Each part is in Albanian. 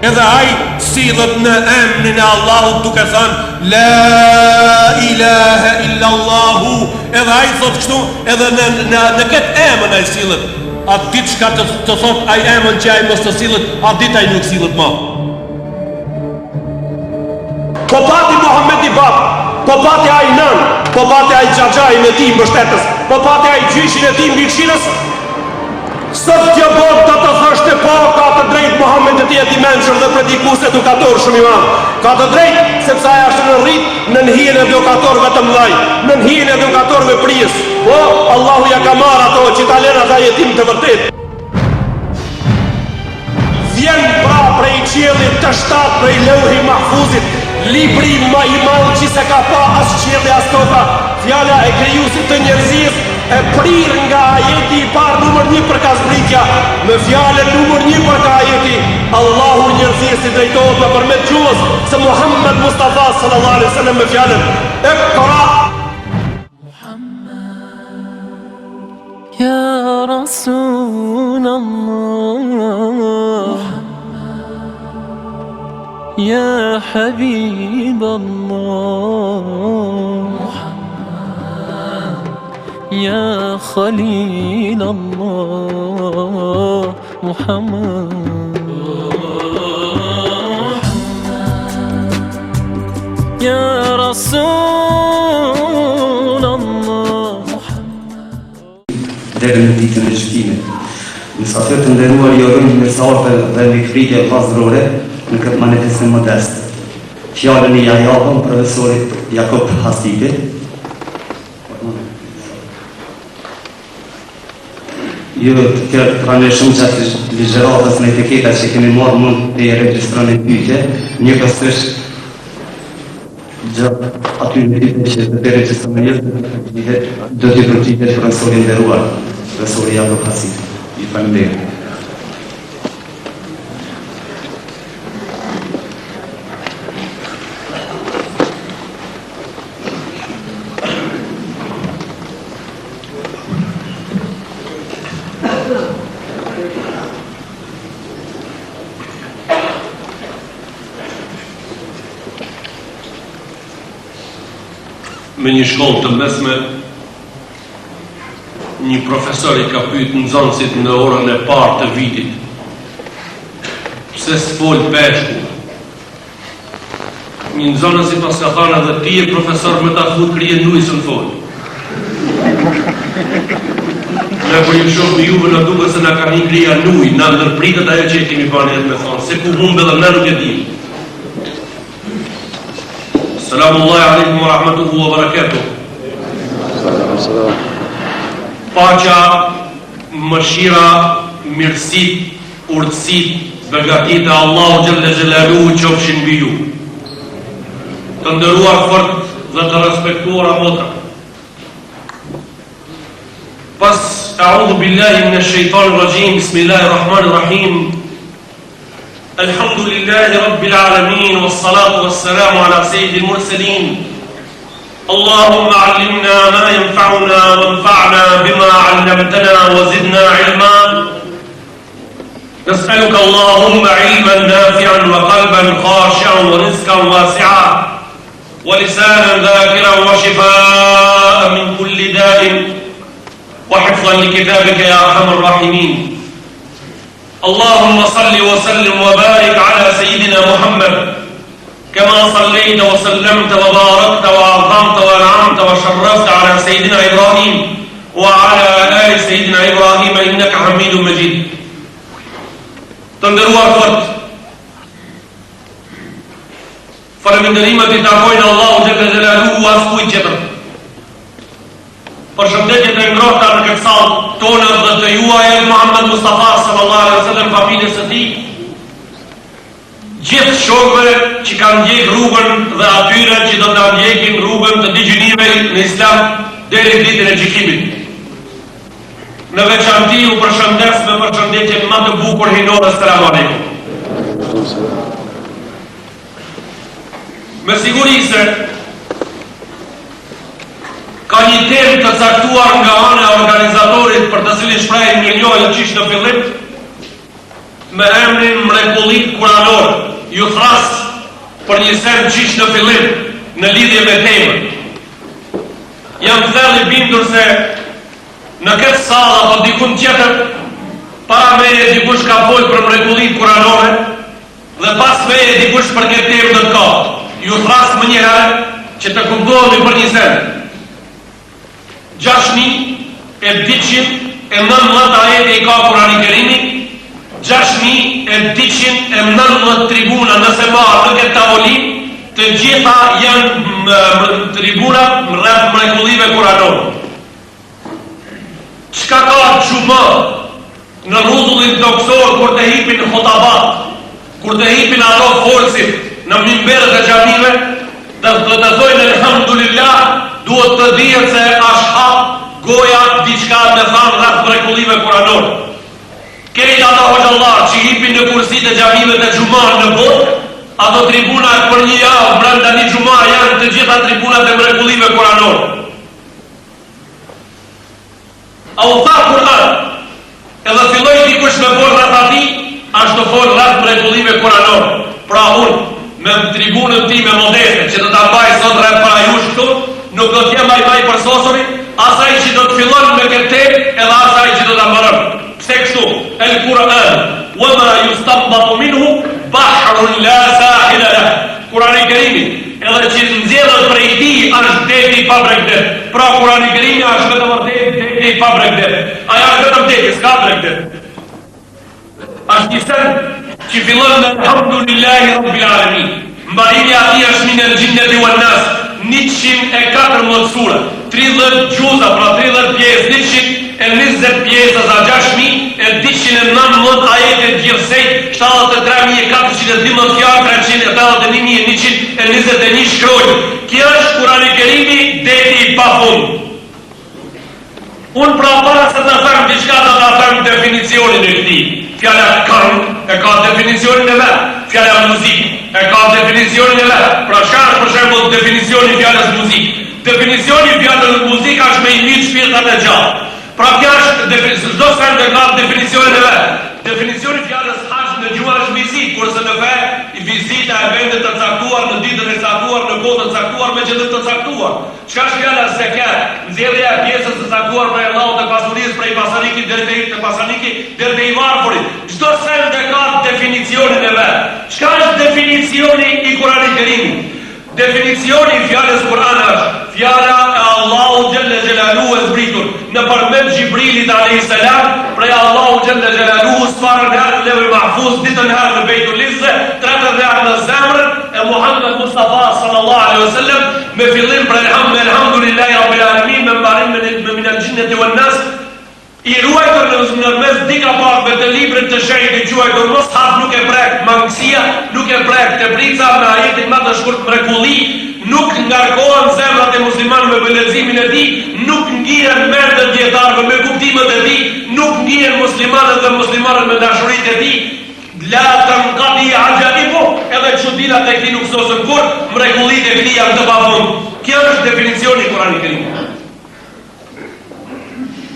Edhe ai sillet në emrin e Allahut duke thënë La ilaha illa Allahu. Edhe ai thot kështu, edhe në këtë emër ai sillet. A ditë çka të thot ai emën që ai mos të sillet, a ditë ai nuk sillet më. Po pati Muhamedi bab, po pati ai nën, po pati ai xhaxhai me tim mbështetës, po pati ai gjyshin e tim mbikëqyrës. Sot t'ja bërë të të thështë e po, ka të drejt Muhammed të tjetë i menqër dhe predikus edukator shumë i madh. Ka të drejt, sepse aja është në rrit në njën edukatorve të mdhaj, në njën edukatorve prijës. Po, Allahu ja ka marë ato që ta lena ta jetim të vërtet. Vjen pra prej qiellit të shtatë, prej Lauhi Mahfuzit, libri ma i madh që se ka pa as qielli as toka, fjala e krijuesit të njerëzis, e prir nga ajeti i parë numër 1 për ka zbritja, me fjalën numër 1 për ka ajeti, Allahu njerëzis i drejtohet në përmet gjuhës se Muhammed Mustafa sallallahu alaihi wasallam me fjalën Iqra. Ya Rasulallah, Ya Habiballah, Ya Khalil Allah, Muhammad, Ya Rasul Allah. Deri në ditën e gjykimit. Mysafir të nderuar, ju urojmë mirëseardhje dhe mikpritje vllazërore në këtë manifestim modest. Fjalën e japëm profesorit Jakob Hasibi. Ju të pranojmë gjatë ligjëratës në etiketa që kemi marrë mund të regjistroni pyetje, njëkohësisht gjatë aty në ditë që të regjistroni do të përgjigjet profesorin nderuar, profesori Jakob Hasibi. Ju falenderoj. Me një shkollë të mesme, një profesor i ka pyet nxënësit në orën e parë të vitit, pse s'fol peshku. Një nxënës i pas ka thënë edhe ti e profesor me ta fut krije nuj së në fol. Ne për ju shohë juve në duke se na ka një krija nuj, na ndërpritet ajo që e kemi bani jetë me thonë, se ku humbe dhe ne nuk e dim. Selamullahi alaikum wa rahmatuhu wa barakatuh. Paqja, mëshira, mirësit, urtësit, begatit e Allahu Gjelle Gjelaluhu qofshin mbi ju. Të nderuar fort dhe të respektuara motra. Pas a'udhu billahi minash shaitanir rajim, bismillahirrahmanirrahim. الحمد لله رب العالمين والصلاة والسلام على سيد المرسلين اللهم علمنا ما ينفعنا وانفعنا بما علمتنا وزدنا علما نسألك اللهم علما نافعا وقلبا خاشعا ورزقا واسعا ولسانا ذاكرا وشفاء من كل داء وحفظا لكتابك يا أرحم الراحمين اللهم صل وسلم وبارك على سيدنا محمد كما صليت وسلمت وباركت وأعظمت وأنعمت وشرفت على سيدنا إبراهيم وعلى آل سيدنا إبراهيم إنك حميد مجيد تندروا fort falënderimet i takojnë Allahu Gjelle Gjelaluhu as kujt tjetër. Përshëndetje të ngrohta në këtë sallë tonë dhe të juaja Muhammed Mustafa sallallahu alaihi wasallam, familjes së tij, gjithë shokëve që kanë ndjek rrugën dhe atyre që do të ndjekin rrugën të digjinive në Islam deri në ditën e gjykimit. Në veçanti u përshëndes me përshëndetjen më të bukur hinore, selam aleikum. Me siguri se ka një temë të caktuar nga ana e organizatorit për të cilin shprehim mirënjohje qish në fillim, me emrin mrekullit kuranor, ju thras për një sen qish në fillim, në lidhje me temën. Jam thellë i bindur se në këtë sallë apo dikun tjetër, para meje dikush ka folë për mrekullit kuranore, dhe pas meje dikush për këtë temë në të ka. Ju thras më njëherë që të kuptohemi për një sen. 6.219 ajete i ka Kurani Kerimi, 6.219 tribuna nëse marë në këtë tavolin, të gjitha janë tribuna rreth mrekullive kuranore. Çka ka xhuma në rruzullin toksor kur të hipin khotabat, kur të hipin ato folësit në mimberët e xhamive, dhe të thojnë elhamdulillah, duhet të dihet se është hap goja diçka të thanë rreth mrekullive kuranore. Kejt ata hoxhallar që hipin në kursit e xhamive të xhumar në botë, ato tribuna për një javë brenda një xhuma janë të gjitha tribunat e mrekullive kuranore. A u tha Kur'an, edhe filloj dikush me folë rreth atij, ashtu folë rreth mrekullive kuranore. Pra unë, me tribunën time modeste, që do ta mbaj sot rreth para jush këtu, nuk do t'jem ai për sosuri, asaj që do të fillon me këtë temë, edhe asaj që do ta mbaron. Pse kështu? El Kur'an, wa ma yustanbatu minhu bahrun la sahila lahu. Kurani Kerimi, edhe që nxjerrët prej tij është deti pa bregdet. Pra Kurani Kerimi është vetëm deti pa bregdet. Aja është vetëm deti, s'ka bregdet. Është një sen që fillon me alhamdulillahi rabbil alamin. Mbarimi ati është minel gjinneti wan nas, 104 sura, 30 gjuza, pra 30 pjesë, 120 pjesë za 6.219 ajete gjithsej, 73.412 fjalë, 381.121 shkronjë. Kjo është Kurani Kerimi, deti i pafund. Unë pra para se të them diçka do ta them definicionin e këtij. Fjala këngë e ka definicionin e vet. Fjala muzikë e ka definicionin e vet. Pra çka është për shembull definicioni i fjalës muzikë? Definicioni i fjalës muzikë është me i mit shpirtat e gjallë. Pra kjo është çdo sen që ka definicionin e vet. Definicioni i fjalës hax në gjuhë është vizitë, kurse në fe vizita e vendit të caktuar në ditën e caktuar, në kohën e caktuar, me qëllim të caktuar. Çka është fjala zekat? Nxjerrja e pjesës së caktuar prej Allahut të pasurisë, prej pasanikit deri te pasaniki, deri te i varfërit. Çdo sen ka definicionin e vet. Çka është definicioni i Kuranit Kerimit? Definicioni i fjalës Kur'an është fjala e Allahut xhalla xhelaluhu e zbritur nëpërmjet Xhibrilit alayhis salam prej Allahut xhalla xhelaluhu sfarën e Levhul Mahfuz, ditën e në Beitul Izze, 30 në zemrën e Muhammed Mustafa sallallahu alaihi wasallam, me fillim prej elhamdulillahi rabbil alamin, me mbarim me minal gjinneti wan nas, i ruajtur në mes dika pakve të librit të shenjtë i quajtur Mushaf, nuk e prek mangësia, nuk e prek teprica me ajetin më të shkurt mrekulli, nuk ngarkohen zemrat e muslimanëve me leximin e tij, nuk ngihen mendjet dietarëve me kuptimet e tij, nuk ngihen muslimanët dhe muslimanët me dashuritë e tij. La tanqadi ajaibu, edhe çuditrat e këtij nuk sosën kur, mrekullitë e këtij janë të pafund. Kjo është definicioni i Kuranit Kerimit.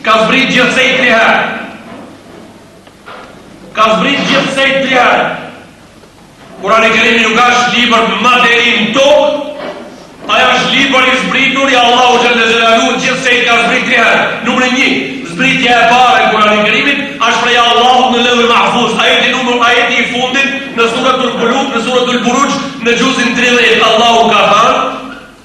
Ka zbrit gjithsej 3 herë. Ka zbrit gjithsej 3 herë. Kurani Kerimi nuk është libër materi në tokë, aja është libër i zbritur i Allahu xhalla xhelaluhu, gjithsej ka zbrit 3 herë. Numri 1, zbritja e parë e Kurani Kerimit është prej Allahut në Levhul Mahfuz. Ajeti i fundit në suratul Bulugh, në suratul Buruj, në juzin 30, Allahu ka thënë: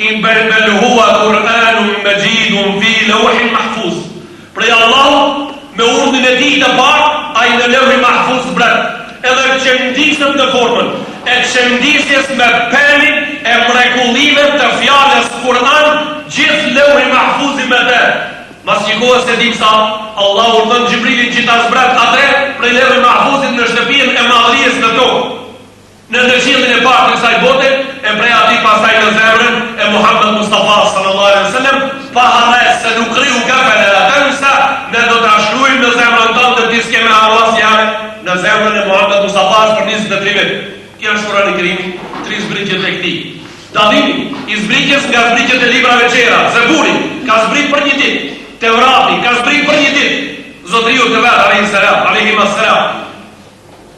"In bal huwa Qur'anun majidun fi lawhin mahfuz." Prej Allahut, me urdhën e tij të parë, ai në Levhul Mahfuz zbret. Edhe qëndisën në formën e qëndisjes me penin e mrekullive të fjalës Kur'an, gjithë Levhul Mahfuzi me te. Mas qikohë se dim sa Allah urdhën Xhibrilin që ta zbret atë prej Levhul Mahfuzit në shtëpinë e madhërisë në tokë. Në ndërqillin e parë të kësaj bote, e prej atij pastaj në zemrën e Muhammed Mustafa sallallahu alaihi wasallam, pa harres se nuk riu gafele atensa, ne do të shkruajmë në zemrën tonë të diske me arvasjare, në zemrën e Muhammed Mustafa për 23 vjet. Kjo është Kurani i Kerimit, 3 zbritjet e këtij. Dallimi i zbritjes nga zbritjet e librave tjera, Zeburi ka zbrit për një ditë, Tevrati ka zbrit për një ditë, Zotriu te vet alayhi salam.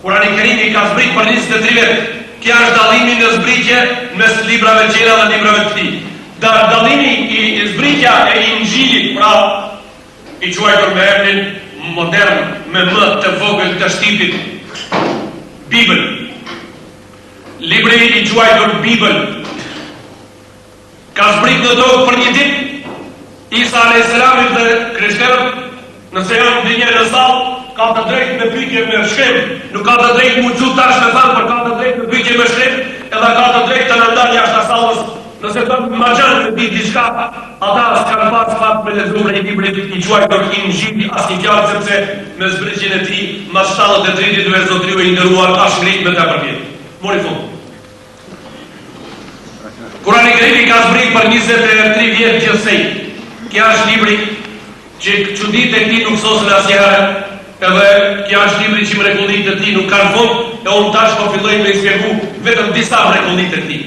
Kurani Kerimi ka zbrit për 23 vjet. Kjo është dallimi në zbritje mes librave tjera dhe librave të tij. Dallimi I zbritja e Injilit, pra I quajtur me emrin modern, me më të vogël të shtipit, Bibël. Libri I quajtur Bibël ka zbrit në tokë për një ditë. Isa a.s. dhe krishterët, nëse janë dhe një në sallë, ka të drejtë me pyetje me shkrim, nuk ka të drejtë mu gjutë tash me thamë, për ka të drejtë me pyetje me shkrim, edhe ka të drejtë të nëndan jashtë sallës. Nëse të më gjanë me ditë diçka, ata s'kanë pas fat me lezu me një libri I quajtur Injili as një fjallë, sepse me zbritjen e tij mas 73 ditëve Zotriu I nderuar ka shkrit me tepër vjet. Mori fund. Kurani Kerimi ka zbrit për 23 vjet gjithsej. Kja është libri që çuditë e këtij nuk sosin asnjëherë, edhe kja është libri që mrekullitë e tij nuk kanë fund, e unë tash po filloj me I shpjegu vetëm disa mrekullitë e tij.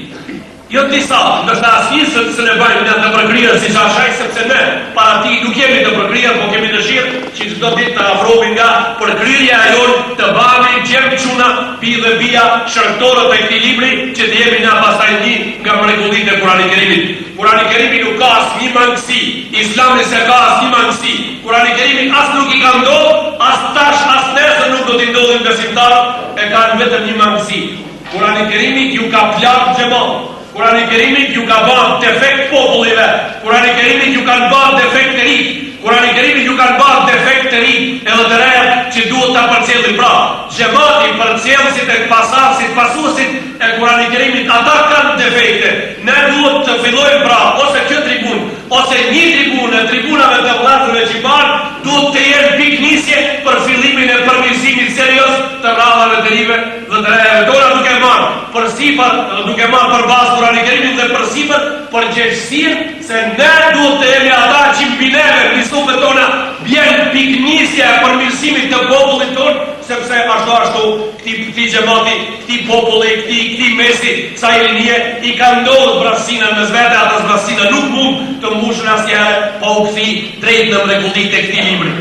Jo disa, ndërsa asnjë se ne bëjmë ne të përkryer siç ashaj, sepse ne para ti nuk jemi të përkryer, po kemi dëshirë që çdo ditë të afrohemi nga përkryrja e jonë, të bëhemi gjem çuna, bi dhe bija, shërtorët e këtij libri, që të jemi na pastaj një nga mrekullitë e Kuranit Kerimit. Kurani Kerimi nuk ka asnjë mangësi, Islami se ka asnjë mangësi. Kurani Kerimi as nuk I ka ndodhur, as tash as nesër nuk do t'i ndodhin besimtarët, e kanë vetëm një mangësi. Kurani Kerimi ju ka plagë xhamat. Kurani Kerimi ju ka bërë defekt popullive. Kurani Kerimi ju kanë bërë defekt të ri. Kurani Kerimi ju kanë bërë defekt të ri edhe të reja që duhet ta përcjellin. Pra, xhamati përcjellësit e pasarësit, pasuesit e Kurani Kerimit, ata kanë defekte. Ne duhet të fillojmë pra, ose kjo tribun, ose një tribun e tribunave të vllazërve qipar, duhet të jenë piknisje për fillimin e përmirësimit serioz të rradhave të rive dhe të rejave tona, duke marrë për sipër, duke marrë për bazë Kurani Kerimin dhe për sipër për gjegjësinë se ne duhet të jemi ata që mbi neve, mbi supët tona, bjen piknisja e përmirësimit të popullit tonë, sepse ashtu këtij xhamati, këtij populli, këtij mesi, kësaj linie I ka ndodhur brasina në vetë, ata brasina nuk mund të mbushën asnjëherë pa u kthy drejt në mrekullitë e këtij libri.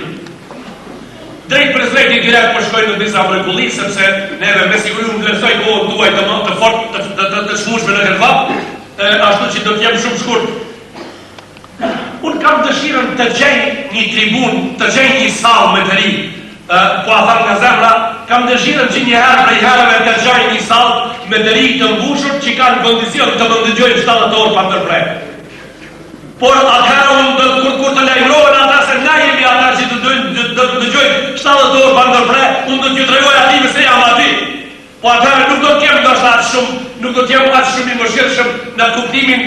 Drejt për drejt I direkt po shkoj në disa mrekulli, sepse neve me siguri unë vlerësoj kohën tuaj të fortë, të shmueshme në këtë vap, ashtu që do të jem shumë shkurt. Unë kam dëshirën të gjej një tribun, të gjej një sallë me të ri. Po a thënë nga zemra, kam dëshirën që një herë prej herëve të gjej një sallë me të ri të mbushur që kanë kondicion të më ndëgjojnë 7 orë pa ndërprerje. Por atëherë unë kur të lajmërohen ata se na jemi ata që të dëgjojnë 7 orë pa ndërprerje, unë do t'ju tregoj aty se jam aty. Po atëherë nuk do t'jem ndoshta atë shumë, nuk do t'jem atë shumë I mëshirshëm në kuptimin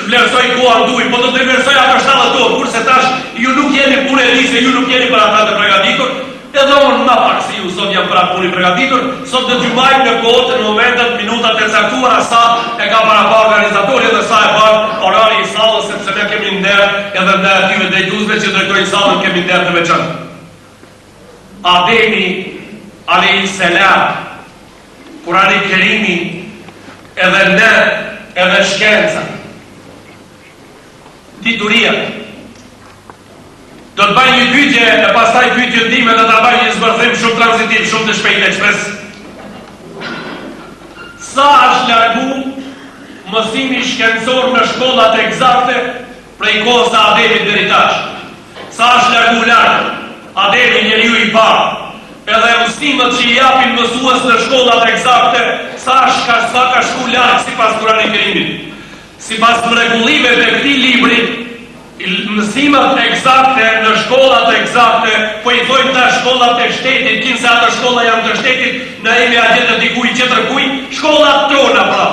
vlerësoj koha duaj, po do të vlerësoj ato 7 orë, kurse tash ju nuk jeni punë e di se ju nuk jeni për ata të përgatitur, edhe unë më pak se ju sot jam për atë punë I përgatitur, sot do t'ju mbaj në kohët, në momentet, minutat e caktuara sa e ka para pa organizatori dhe sa e ban orari I sallës, sepse ne kemi nder edhe ndaj atyve drejtuesve që drejtojnë sallën kemi nder të veçantë. Ademi alayhis salam, Kurani Kerimi, edhe ne, edhe shkenca, dituria. Do të bëj një pyetje e pastaj pyetjen time do ta bëj një zbërthim shumë tranzitiv, shumë të shpejtë ekspres. Sa është largu mësimi shkencor në shkollat eksakte prej kohës së Ademit deri tash? Sa është largu Ademi njeriu I parë? Edhe mësimet që I japin mësues në shkollat eksakte, sa ka shku larg sipas Kuranit Kerimit. Sipas mrekullimeve të këtij libri, mësimet eksakte në shkollat eksakte, po I thojmë ta shkollat e shtetit, kinse ato shkolla janë të shtetit, na jemi atje të dikuj tjetër kuj, shkollat tona pra.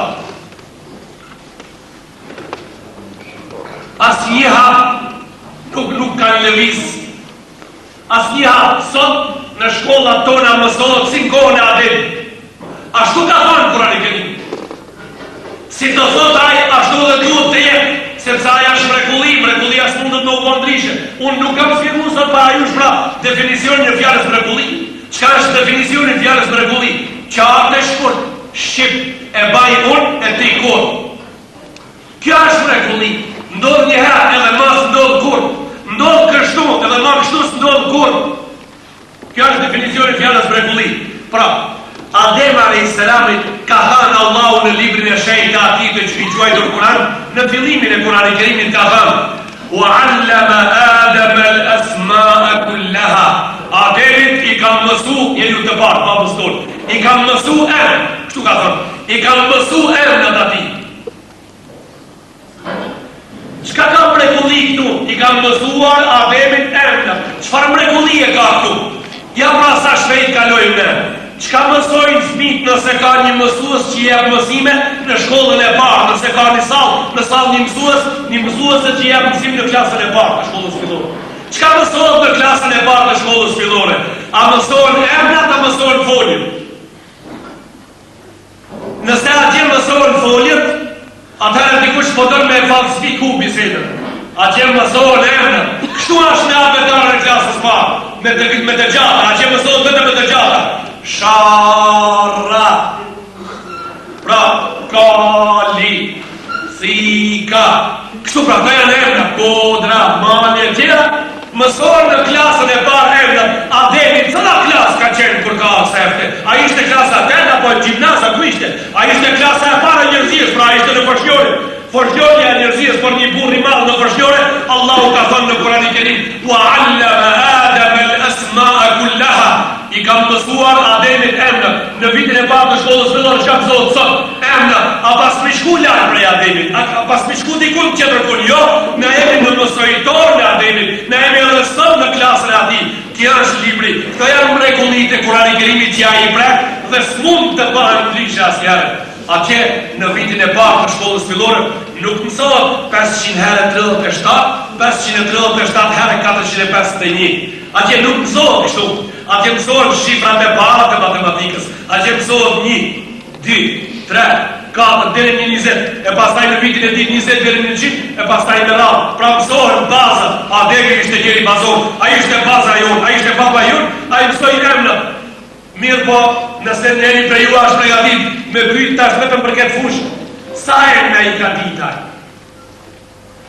Asnjë hap nuk kanë lëviz. Asnjë hap sot në shkollat tona mësohet si në kohën e Ademit. Ashtu ka thënë Kurani Kerim. Si të thot ai, ashtu dhe duhet të jetë, sepse aja është mrekullia s'mundet në u ndryshe. Unë nuk kam sqaruar sot para jush pra definicionin e fjalës mrekulli. Çka është definicioni I fjalës mrekulli? Qartë e shkurt, shqip e baj unë e ti kur. Kjo është mrekulli. Ndodh një herë edhe mos ndodh kur. Ndodh kështu edhe më kështu s'ndodh kur. Kjo është definicioni I fjalës mrekulli. Pra, Adem a.s. ka thënë Allahu në librin e shenjtë të atij të shkruar Kur'an, në fillimin e Kur'anit Kerimit ka thënë: "Wa 'allama Adama al-asma'a kullaha." Ademit i ka mësu, njeriu të parë, babës tonë, i ka mësu emrin, kështu ka thënë, i ka mësu emrin atij. Çka ka mrekulli këtu? I ka mësuar Ademit emrin. Çfarë mrekullie ka këtu? Ja pra sa shpejt kalojmë ne. Çka mësojnë fëmijët nëse ka një mësues që jep mësime në shkollën e parë, nëse ka në sallë një mësues që jep mësim në klasën e parë të shkollës fillore. Çka mësohet në klasën e parë të shkollës fillore? A mësohen emrat, a mësohen foljet? Nëse atje mësohen foljet, atëherë dikush po don me falsifiku bisedën. Atje mësohen emrat. Kështu është në abetarën e klasës parë, me të gjata, atje mësohet vetëm me të gjata. Shara, pra kali, sika, kështu pra të janë emra, kodra, manje, tjera, mësohen në klasën e parë emra. Ademi, cëla klasë ka qenë kur ka sefte? A ishte klasa 8 apo gjimnasa, ku ishte? A ishte klasa e parë e njerëzijës, pra ishte në Forshlore. Forshlorja e njerëzijës për një burr i madh në Forshlore, Allahu ka thënë në Kur'anin Kerim: "Wa 'allama Adama al-asma'a kullaha." I kam mësuar Ademit emrat. Në vitin e parë të shkollës fillore çka mësohet sot? Emrat. A pas më shku larg prej Ademit? A pas më shku dikun tjetër kun? Jo, ne jemi në mësojtor në Ademit. Ne jemi edhe sot në klasën e atij. Kjo është libri. Këto janë mrekullitë e Kur'anit Kerimit që ai prek dhe s'mund të bëhen ndryshe asnjëherë. Atje në vitin e parë të shkollës fillore nuk mësohet 500 herë 37, 537 herë 451. Atje nuk mësohet kështu. Atje mësohet shifrat e para të matematikës. Atje mësohet 1, 2, 3, 4 deri në 20. E pastaj në vitin e ditë 20 deri në 100. E pastaj në radhë. Pra mësohen baza. Ademi ishte njeri bazor. Ai ishte baza jon. Ai ishte baba jon. Ai mësoi emrat. Mirë po, nëse njeri prej ju është pregatit me pyet tash vetëm për këtë fushë, sa emra i ka ditaj?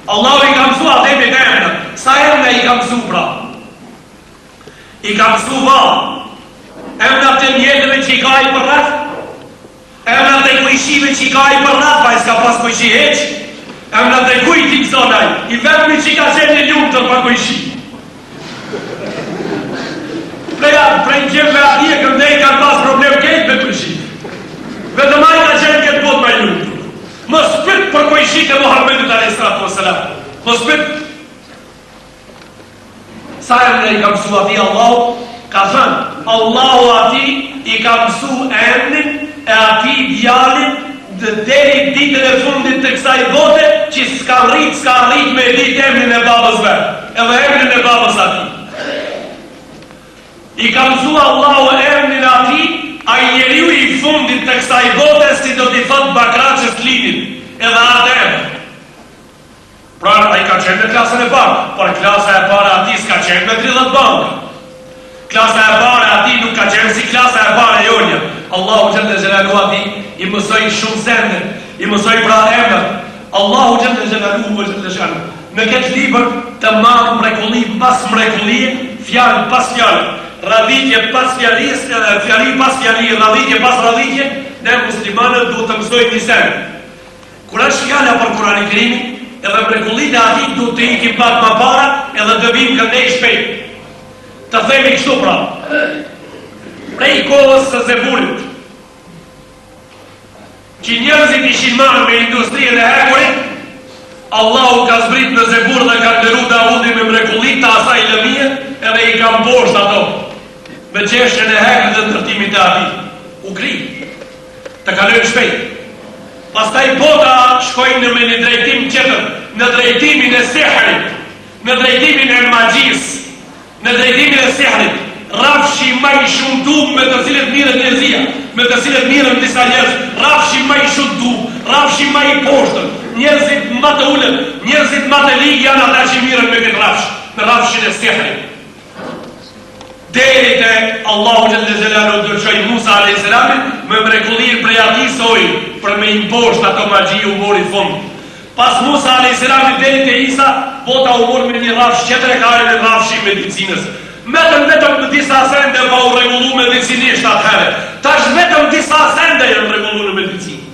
Allahu i ka mësu Ademit emrat. Sa emra i ka mësu pra? I ka mësu valë. Emrat e mjetëve që i ka i për rreth, emrat e kujshive që i ka i për rreth, pa i s'ka pas kujshi heq, emrat e kujt i mësonaj, i vetëmi që i ka qenë një lumë të për kujshi. Prej gjemve atje këndej kanë pas problem kejt me kujshi. Vetëm ai ka qenë këtë botë me lumë. Mos pyet për kujshit e Muhammedit a.s. Mos pyet. Sa emra i ka mësu ati Allahu? Ka thënë, Allahu ati i ka mësu emrin e ati djalin dhe deri ditën e fundit të kësaj bote që s'ka rrit me ditë emrin e babës vetë, edhe emrin e babës ati. I ka mësu Allahu emrin ati, a i njeriu i fundit të kësaj bote si do t'i thot bakraqës lidin, edhe atë emrin. Pra, a i ka qenë në klasën e parë, por klasa e parë ati s'ka qenë me 30 banka. Klasa e parë ati nuk ka qenë si klasa e parë e jonja. Allahu Gjelle Gjelalu ati i mësoj shumë sende, i mësoj pra emër. Allahu Gjelle Gjelalu në këtë libër të marë mrekulli pas mrekullie, fjallë pas fjallë, radhitje pas fjallis, fjalli pas fjalli, radhitje pas radhitje, ne muslimanët duhet të mësojmë një sende. Kur është fjalla për Kur'anin Kerimin, edhe mrekullit e ati du të ikim pak ma para edhe të vim këndej shpejt. Të themi kështu pra, prej kohës së Zeburit, që njerëzit ishin marrë me industrinë e hekurit, Allahu ka zbrit në Zebur dhe ka ndëru Davudi me mrekullit të asaj lëmije edhe i kam bosht ato me qeshën e hekrit dhe ndërtimit e ati. U kri, të kalojnë shpejt. Pastaj bota shkojnë në me një drejtim qëtër, në drejtimin e sihrit, në drejtimin e magjis, në drejtimin e sihrit, rafshi ma i shumëtu me të cilët mirët njerëzia, me të cilët mirën disa njerëz, rafshi ma i shumëtu, rafshi ma i poshtër, njerëzit ma të ullët, njerëzit ma të ligë janë ata që mirën me këtë rafsh, me rafshin e sihrit. Deri te Allahu Gjelle Gjelalu dërshoj Musa a.s. me mrekullir prej ati soj për me imposht ato magji u mori fund. Pas Musa a.s. deri te Isa, bota u mori me një rafsh qëtër e kare në rafshi medicinës. Vetëm në disa sende pa u regullu medicinisht atëhere. Tash vetëm disa sende janë rregulluar në medicinë.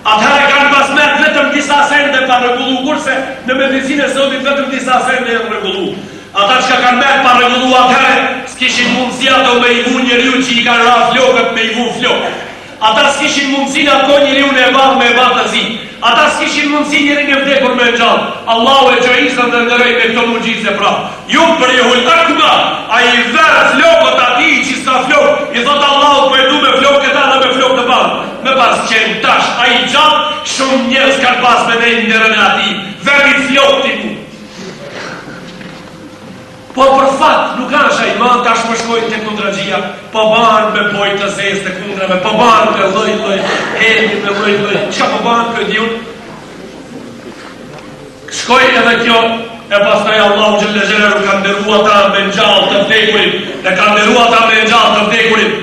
Atëherë kanë pas merë vetëm disa sende pa rregulluar, kurse në medicinë e Zotit vetëm disa sende janë rregulluar. Ata që kanë merë pa rregulluar atëherë, s'kishin mundësi ato me i vu njeriu që i kanë ra flokët me i vu flokët. Ata s'kishin mundësi në ato njeriu në e badh me e badh të zi. Ata s'kishin mundësi njeri në vdekur me e gjallë. Allahu e gjërisën dhe ndërrej me këto mundgjise pra. Ju për i hulëkma, a i verë flokët ati që s'ka flokë, i thotë Allahu për e du me flokë këta dhe me flokë të badhë. Me pas qenë tash, a i gjallë, shumë njerës kanë pas me nejnë në rënë ati. Vemi flokë ti mu. Po për fat, nuk asha i man, tash më shkojnë të kundragjia, po banë me pojtë të zezë të kundrave, po banë me loj, helmi me loj, qka po banë për djun? Shkoj edhe kjo, e pastaj Allahu Gjelle Gjelalu ka ndërrua ta me ngjallë të vdekurin, e ka ndërrua ta me ngjallë të vdekurin.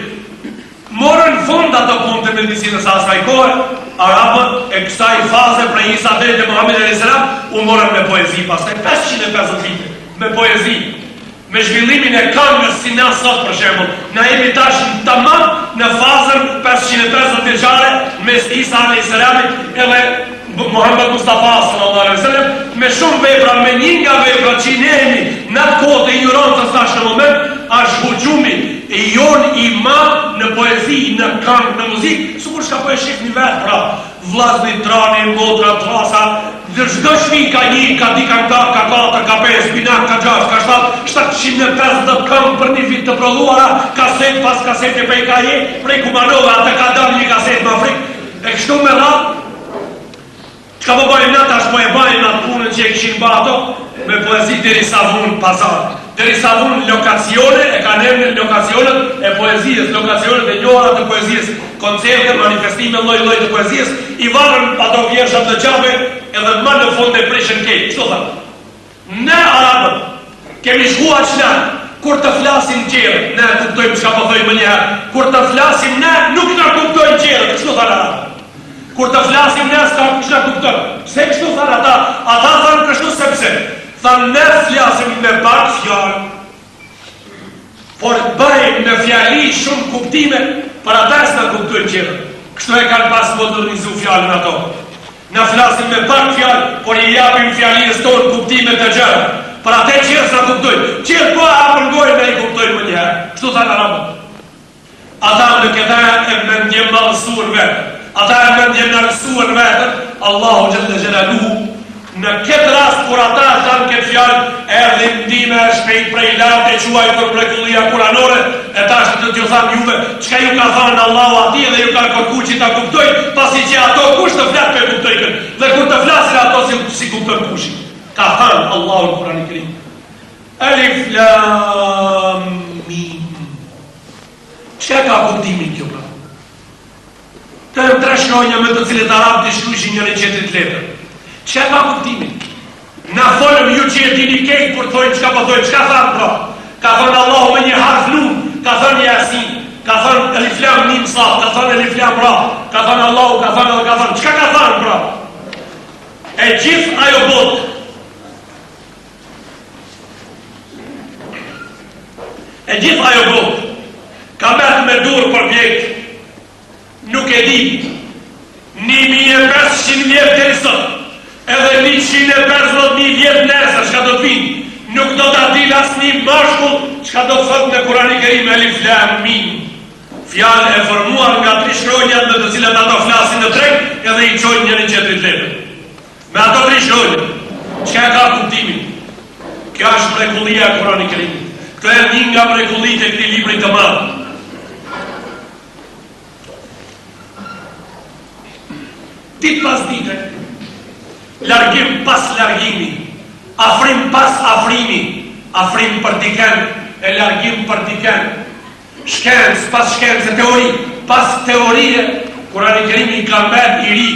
Morën fund ato punë të medicinës asaj kohë, Arabët e kësaj faze prej Isa deri te Muhamedi alayhis salam u morën me poezi, pastaj 550 vite me poezi, me zhvillimin e këngës si na sot për shembull. Na jemi tash tamam në fazën 550 vjeçare mes Isa alayhis salamit edhe Muhammed Mustafa sallallahu alaihi wasallam, me shumë vepra, me një nga vepra që ne jemi në atë kohë të ignorancës tash në moment, është hujumi e jon i madh në poezi, në këngë, në muzikë, sikur çka po e shih një vet pra, vllazni trani, motra, trasa, çdo shpi ka një, ka di ka 4, ka 5, pinak, ka 6, ka 7, 750 këngë për një vit të prodhuara, kaset pas kasete prej kaje, prej Kumanova, atë ka dalë një kaset në Afrikë, e kështu me radhë. Qka po bajnë na tash po e bajnë atë punën që e kishin ba ato me poezi deri sa vunë pazar. Deri sa vunë lokacione, e ka emrin lokacionet e poezijës, lokacionet e njora të poezijës, koncerte, manifestime, lloj të poezijës, i varën ato vjershat të qabe edhe më në fund e prishën kejtë. Qëto thëmë? Ne Arabët kemi shkuar qënë, kur të flasim qërët, ne kuptojmë qka po thojmë njëherë, kur të flasim ne nuk në kuptojmë qërët, qëto thënë Arabët? Kur të flasim ne s'ka këshna kuptojmë. Pse kështu thënë ata? Ata thënë kështu sepse. Thënë ne flasim me pak fjallë, por bëjmë me fjali shumë kuptime, për ata s'na kuptojmë qërë. Kështu e kanë pas modernizu fjallën ato. Ne flasim me pak fjallë, por i japim fjallijës tonë kuptime të gjërë. Për ata qërë s'na kuptojmë. Qërë po apërgojnë ne i kuptojmë më njëherë. Kështu thënë Arabët. Ata në këta e mendje malësur vetë. Ata e mendje në rësuar vetër, Allahu Gjelle Gjelaluhu, në këtë rast, kur ata thanë këtë fjallë, erdhi ndime shpejt prej lartë e quaj për mrekullia kuranore, e tash të t'ju thamë juve, qka ju ka thanë Allahu ati dhe ju ka kërku që ta kuptoj, pasi që ato kush të fletë me kuptojkën, dhe kur të flasin ato si kuptoj kushi. Ka thanë Allahu në Kurani Kerim. Alif Lam Mim. Që ka kuptimin kjo pra? Të e më tre shkronja me të cilët Arabë të shkryshin njëri qetrit letër. Që ka kuptimin? Na folëm ju që e dini kejtë për thojnë qka po thojnë, qka thanë pra? Ka thënë Allahu me një harf nun, ka thënë Yasin, ka thënë Alif Lam Mim Sad, ka thënë Alif Lam Ra, ka thënë Allahu, ka thënë, qka ka thënë pra? E gjithë ajo botë. E gjithë ajo botë. Ka mërë me dur për vjektë. Nuk e di, 1500 vjetë të risot, edhe 150.000 vjetë nesër, shka do të vinë, nuk do të adil asë një bashkull, shka do të thëtë në Kurani Kerim, Alif Lam Mim. Fjallë e formuar nga 3 shkronjat me të cilat ato flasin në treg, edhe i qojnë njëri qetrit letër. Me ato 3 shkronjat, qka e ka kuptimin? Kjo është mrekullia e Kurani Kerim. Kjo e një nga mrekullit e këti libri të madhë. Dit pas dite, largim pas largimi, afrim pas afrimi, afrim për diken, e largim për diken, shkencë pas shkencë, teori, pas teorie, Kurani Kerimi ka mbet i ri,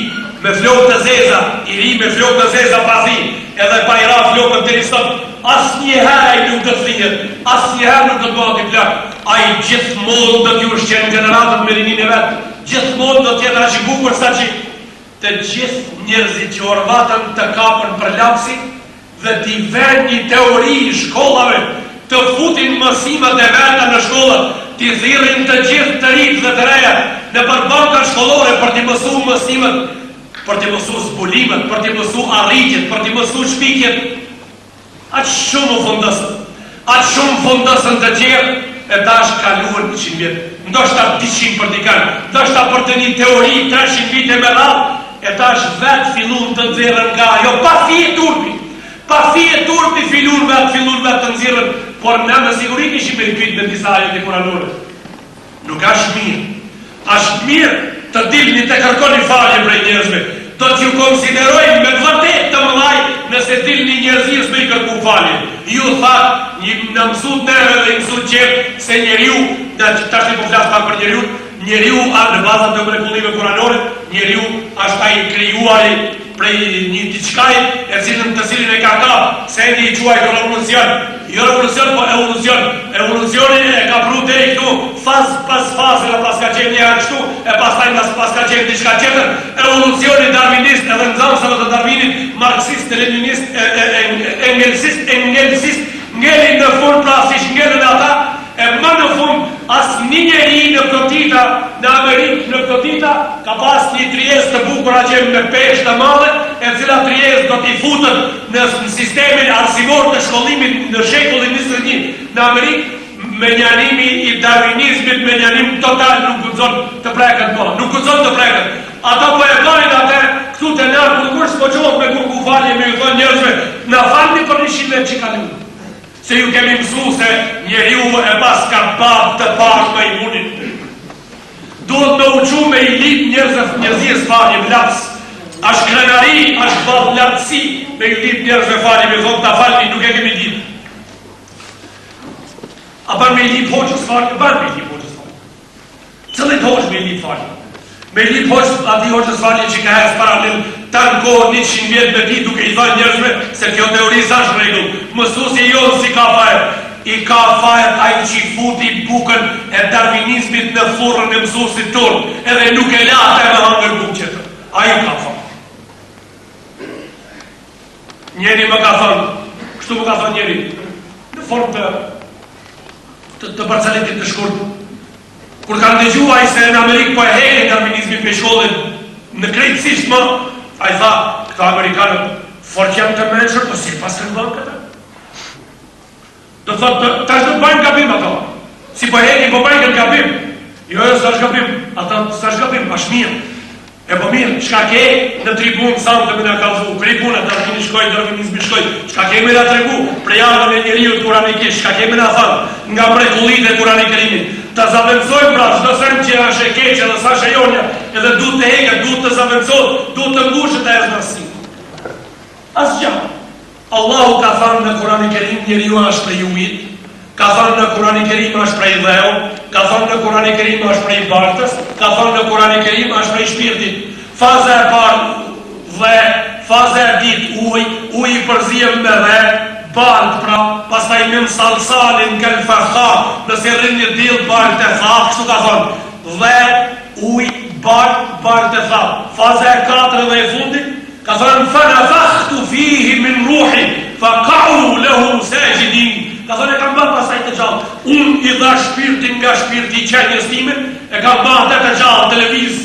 me flokë të zeza, i ri me flokë të zeza pasi, edhe pa i ra flokën të risot, asë njëherë a i nuk të thlijet, asë njëherë nuk të bëhat i plak, a i gjithmonë do t'ju shqenë generatët me rinin e vetë, gjithmonë do t'jetë që bukur sa që të gjithë njerëzit që orvatën të kapën për lapsi dhe t'i ven një teori i shkollave, të futin mësimet e veta në shkollat, t'i thirrin të gjithë të rinjtë dhe të reja në banka shkollore për t'i mësu mësimet, për t'i mësu zbulimet, për t'i mësu arritjet, për t'i mësu shpikjet. Aqë shumë fundësën të tjerë, e dash kaluën 100 vjetë, ndoshta 200 për t'i kanë, ndoshta për të një teori 300 vite me radhë, e dash vetë fillun të nxjerrën nga ajo, pa fije turpi fillun vetë të nxjerrën, por ne me siguri kishim me rikujt me disa ajet e kuranore. Nuk është mirë të dilni të kërkoni falje prej njerëzve, do t'ju konsiderojnë me vërtet të mëllaj nëse dilni njerëzirës me i kërku falje. Ju thatë, në mësut neve dhe i mësut qepë se njeriu, tash një po flasë pak për njeriu në bazat të mrekullive kuranore, njeriu është ai krijuari prej një diçkaj e cilën të cilin e ka se një i quaj revolucion. Jo revolucion, po evolucion. Evolucionin e ka pru deri këtu, fazë pas fazë, dhe pas ka qenë një kështu, e pastaj pas ka qenë diçka tjetër. Evolucionin darwinist, edhe nxënësave të Darwinit, marksist, leninist, engelsist, ngelin në fund, pra si shngelën ata, e më në fund, asë një njeri në këtita, në Amerikë në këtita, ka pas një trijes të bukur atje me peshë të madhe, e cila trijes do t'i futën në sistemin arsimor të shkollimit në shekullin 21 në Amerikë, me njanimi i darwinizmit, me njanim total nuk guxon të preket po, nuk guxon të preket. Ata po e bajnë atë këtu të nërë, kur s'po qohët me kërku falje, me ju thonë njerëzve, në falni për 100 vjet që kalu. Se ju kemi mësu se njeriu e pas ka bab të parë me imunit. Duhet me uqu me i lip njerëzjes falje vlaps. Ashtë krenari, ashtë bab vlapsi me i lip njerëzve falje, me thonë ta falni, nuk e kemi lip. A ban me i lip hoqës falje? Ban me i lip hoqës falje. Cëllit hoqë me i lip falje? Me i lip hoqës ati hoqës falje që ka hes paralel ta në kohë 100 vjetë me ti duke i thënë njerëzve se kjo teori sa është regull. Mësusi jonë si ka fajrë. I ka fajrë a i që i futi bukën e darwinizmit në furrën e mësusit tonë, edhe nuk e late me hangër bukë qëtër. A i ka fajrë. Njeri më ka thënë, kështu më ka thënë njeri, në formë të parcelitit të shkurtë. Kur kanë dëgjuar se në Amerikë po e hejnë darwinizmin për shkollin në krejtësisht më, a i tha, këta Amerikanët, fort janë të menqër, po si pas kanë bënë këta. Do thotë, ta është të bëjnë gabim ato. Si po hejnë, po bëjnë gabim. Jo, së është gabim. Ata, së është gabim, pa shmirë. E po mirë, qka ke në tribunë, samë të me nga kalzu, tribuna, të arkini shkoj, darwinizmi shkoj, qka ke me nga tregu, prejavën e njeriut kuranikisht, qka ke me nga thënë, nga prekullit e kuranikërimit. Të zavendësojmë pra, qdo sërmë që ashe keqe dhe sa ashe jonja, edhe duhet të heke, duhet të zavendësojmë, duhet të ngushët e eznasi. Asë gjatë. Allahu ka thënë në Kurani Kerim njeriu është prej ujit, ka thënë në Kurani Kerim është prej dheu, ka thënë në Kurani Kerim është prej bartës, ka thënë në Kurani Kerim është prej shpirtit. Faza e parë dhe, faza e dytë uj i përzihem me dhe, baltë pra, pastaj min salsalin kel fakha, nëse rrin një dilë baltë e tha, kështu ka thonë, dhe uj, baltë e tha. Faza e 4 dhe e fundit, ka thonë, fanafakhtu fihi min ruhi, fa ka'u lehu sajidin. Ka thonë, e kam bërë pasaj të gjallë. Unë i dha shpirtin nga shpirti qenjes time, e kam bërë atë të gjallë, televizë.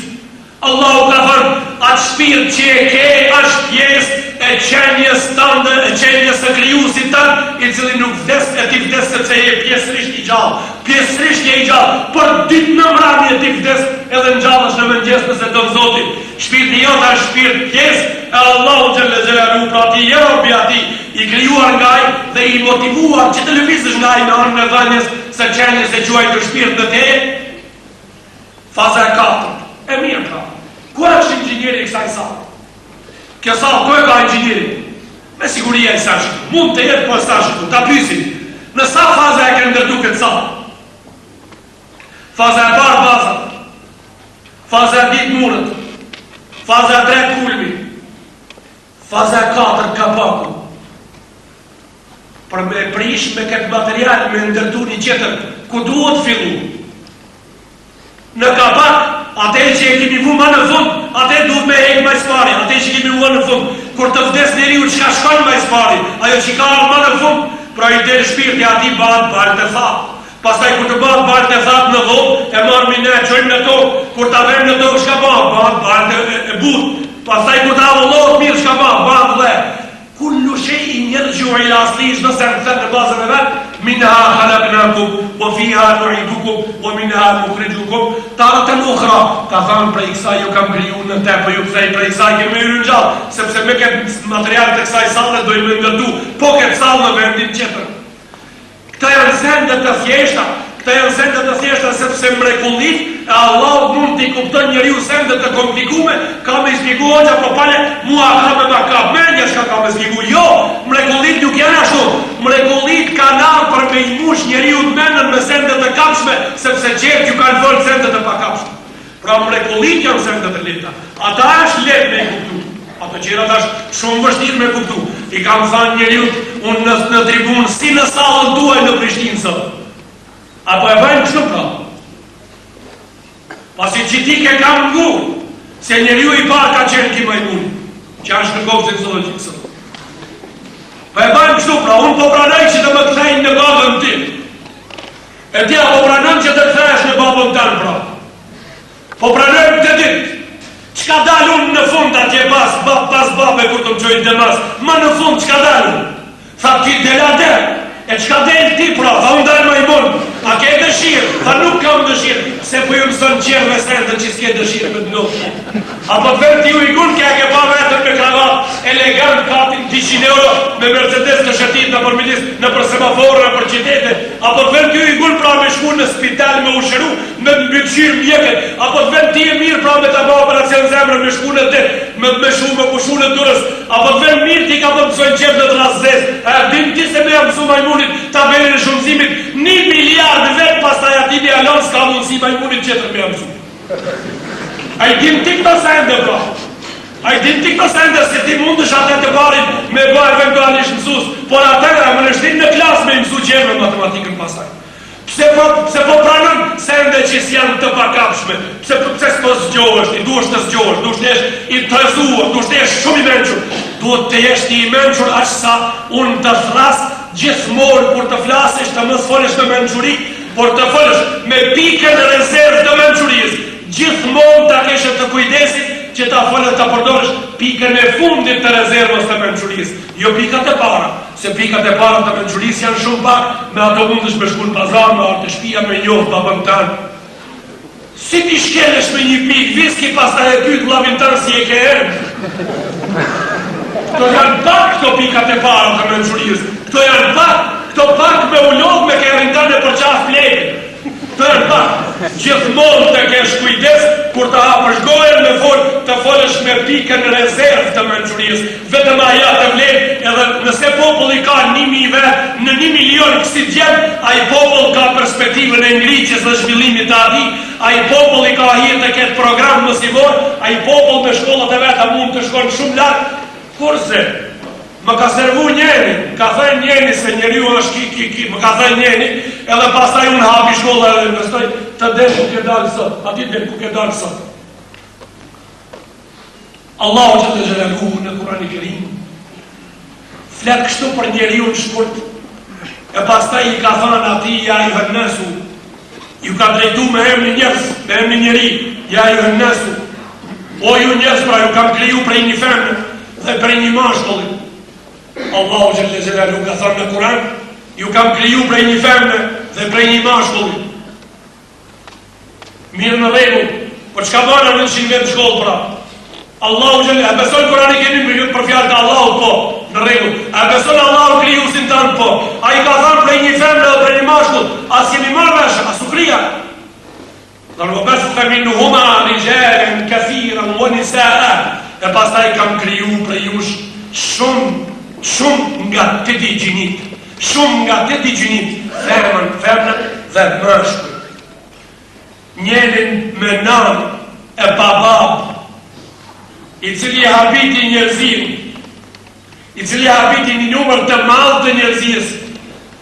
Allahu ka thonë, atë shpirt që e ke, është pjesë e qenjes tënde, e qenjes e krijuesit tënd, i cili nuk vdes, e ti vdes sepse je pjesërisht i gjallë. Pjesërisht je i gjallë, për ditë në mbrëmje ti vdes, edhe në gjallësh në mëngjes nëse do Zotit. Shpirti jota është shpirt pjesë e Allahu xhalla xhelalu, pra ti je robi ati, i krijuar nga ai dhe i motivuar që të lëvizësh nga ai në anën e dhënies së qenjes e quajtur shpirt në te. Faza e 4. E mirë pra. Ku është inxhinieri i kësaj sallë? Kjo sallë ku e ka inxhinieri? Me siguri ai sa shku. Mund të jetë po sa shku. Ta pyesim. Në sa faza e kanë ndërtu këtë sallë? Faza e parë baza. Faza e dytë murët. Faza e tretë kulmi. Faza e 4 kapaku. Për me prish me këtë material me ndërtu një qëtër, ku duhet fillu? Në kapak, atë që e kemi vu ma në fund, atë duhet me hekë ma i spari, atë që kemi vu ma në fund. Kur të vdes njeriu që ka shkon ma i spari, ajo që ka ma në fund, pra i delë shpirti ati balë të tha. Pastaj kur të bëhet balë të thatë në dhom, e marrë minë e qojmë në tokë, kur të avem në tokë shka bëhet balë e butë, pastaj kur të avollohet mirë shka bëhet dhe. Kullu shay'in yarji'u ila aslihi, nëse në thënë në bazën e vetë, minha khalaqnakum, wa fiha nu'idukum, wa minha nukhrijukum taratan ukhra. Ka thënë prej kësaj ju kam kriju në te, po ju kthej prej kësaj kemi hyrë në gjallë, sepse me këtë material të kësaj sallë do i më ndërtu, po këtë sallë në vendin tjetër. Këta janë sendet të thjeshta, sepse mrekullit e Allah mund t'i kupton njeriu sendet të komplikume, ka me shpjegu hoxha, po pale mua ka me ma kap mendja shka ka me shpjegu. Jo, mrekullit nuk janë ashtu. Mrekullit kanë për me i mush njeriu të menën me sendet të kapshme, sepse qertë ju kanë vërë sendet të pakapshme. Pra mrekullit janë sendet të leta. Ata është let me i kuptu. Ato qerat është shumë vështirë me kuptu. I kam thënë njeriu, unë në tribunë, si në sallën tuaj në Prishtinë sot. Apo e bëjmë kështu pra. Pasi që ti ke kam ngu, se njeriu i parë ka qenë ki majmuni, që është në kopë seksologikë sot. Po e bëjmë kështu pra, unë po pranoj që të më kthejnë në babën tim. E ti po pranoj që të kthesh në babën tanë pra. Po pranoj të ditë. Qka dalë unë në fund atje pas babe kur të më qojnë dhe mas, ma në fund qka dalë unë? Tha ti dela del, e qka del ti pra, tha unë dalë majmunë, a ke dëshirë? Tha nuk kam dëshirë, se po ju mësën qerë me sendë që s'ke dëshirë me të ndohë. Apo të vërë ti u i gunë kja ke pa vetër me kravat, elegant katin 200 euro, me Mercedes të shëtit në përmilis, në për semaforë, në për qitete. Apo të vërë ti u i gunë pra me shku në spital me ushëru, me mbëqyrë mjeket. Apo të vërë ti e mirë pra me të ba operacion zemrë, me shku në të, me shu, me pushu në durës. Apo të vërë mirë ti ka për mësojnë qep në të rasëzes. Dim ti se me jam mësu majmunit, tabelin e shumëzimit, 1 miliard vetë pas taj atimi alon s'ka mundësi majmunit qëtër me jam mësu. A i dim ti këto sende pra. A i dim ti këto sende se ti mundësh atë të parin me ba eventualisht mësus, por atëra më nështin në klasë me mësu gjerë me matematikën pasaj. Pse po pranën sende që s'janë të pakapshme, pse s'po zgjohësht, i duesh të zgjohësht, duesh të jesh i trezuar, duesh të jesh shumë i menqur, duhet të jesh i menqur aq sa unë të thras gjithmonë kur të flasësh të mos folesh me menquri, por të folesh me pikën e rezervë të menqurisë. Gjithmonë ta keshe të kujdesit që ta folët të përdorësh pikën e fundit të rezervës të menqurisë, jo pikat e para, se pikat e para të menqurisë janë shumë pak, me ato mundësh me shku në pazar, me artë shpia, me njohë babën tanë. Si ti shkelesh me një pikë viski, pas ta e pyt vlavin tanë si e ke emë. Këto janë pak këto pikat e para të menqurisë, këto pak me ullog me kerin tanë e për qaf plejnë. Gjithmonë të kesh kujdes kur të hapësh gojën me të folësh me pikën rezervë të menqurisë. Vetëm aja të vlerë, edhe nëse populli ka 1.000 vetë në 1 milion kësi djemë, a i popull ka perspektivën e ngriqës dhe zhvillimit të ati, a i populli ka hirë të ketë program mësimor, a i popull me shkollat e veta mund të shkonë shumë lartë, kurse më ka servu njeni, ka thënë njeni se njeriu është më ka thënë njeni, edhe pastaj unë hapi shkolla edhe investoj, të del ku ke dalë sot, ati del ku ke dalë sot. Allahu që të gjelaluhu në Kurani Kerim, flet kështu për njeriu në shkurt, e pastaj i ka thënë ati, ja i hënnesu, ju ka drejtu me emni njerës, me emni njeri, ja i hënnesu, o ju njerës pra ju kam kriju prej një femnë dhe prej një mashkullit. Allahu Gjelle Gjelalu ka thënë në Kur'an, ju kam kriju prej një femne dhe prej një mashkulli. Mirë në rregull, për çka bëna në 100 vjet shkollë pra? Allahu Gjelle, a beson Kur'ani keni për fjalë të Allahut po, në rregull. A beson Allahu kriju sin tanë po? A i ka thënë prej një femne dhe prej një mashkull, as jemi marrë vesh, as u krija. Darbobesë minhuma rijalen kathiran wa nisaa. E pastaj kam kriju prej jush shumë nga të digjinit, femnën dhe mëshkull. Njenin me nanë e babab, i cili habiti njerëzim, i cili habiti një numër të madh të njerëzis,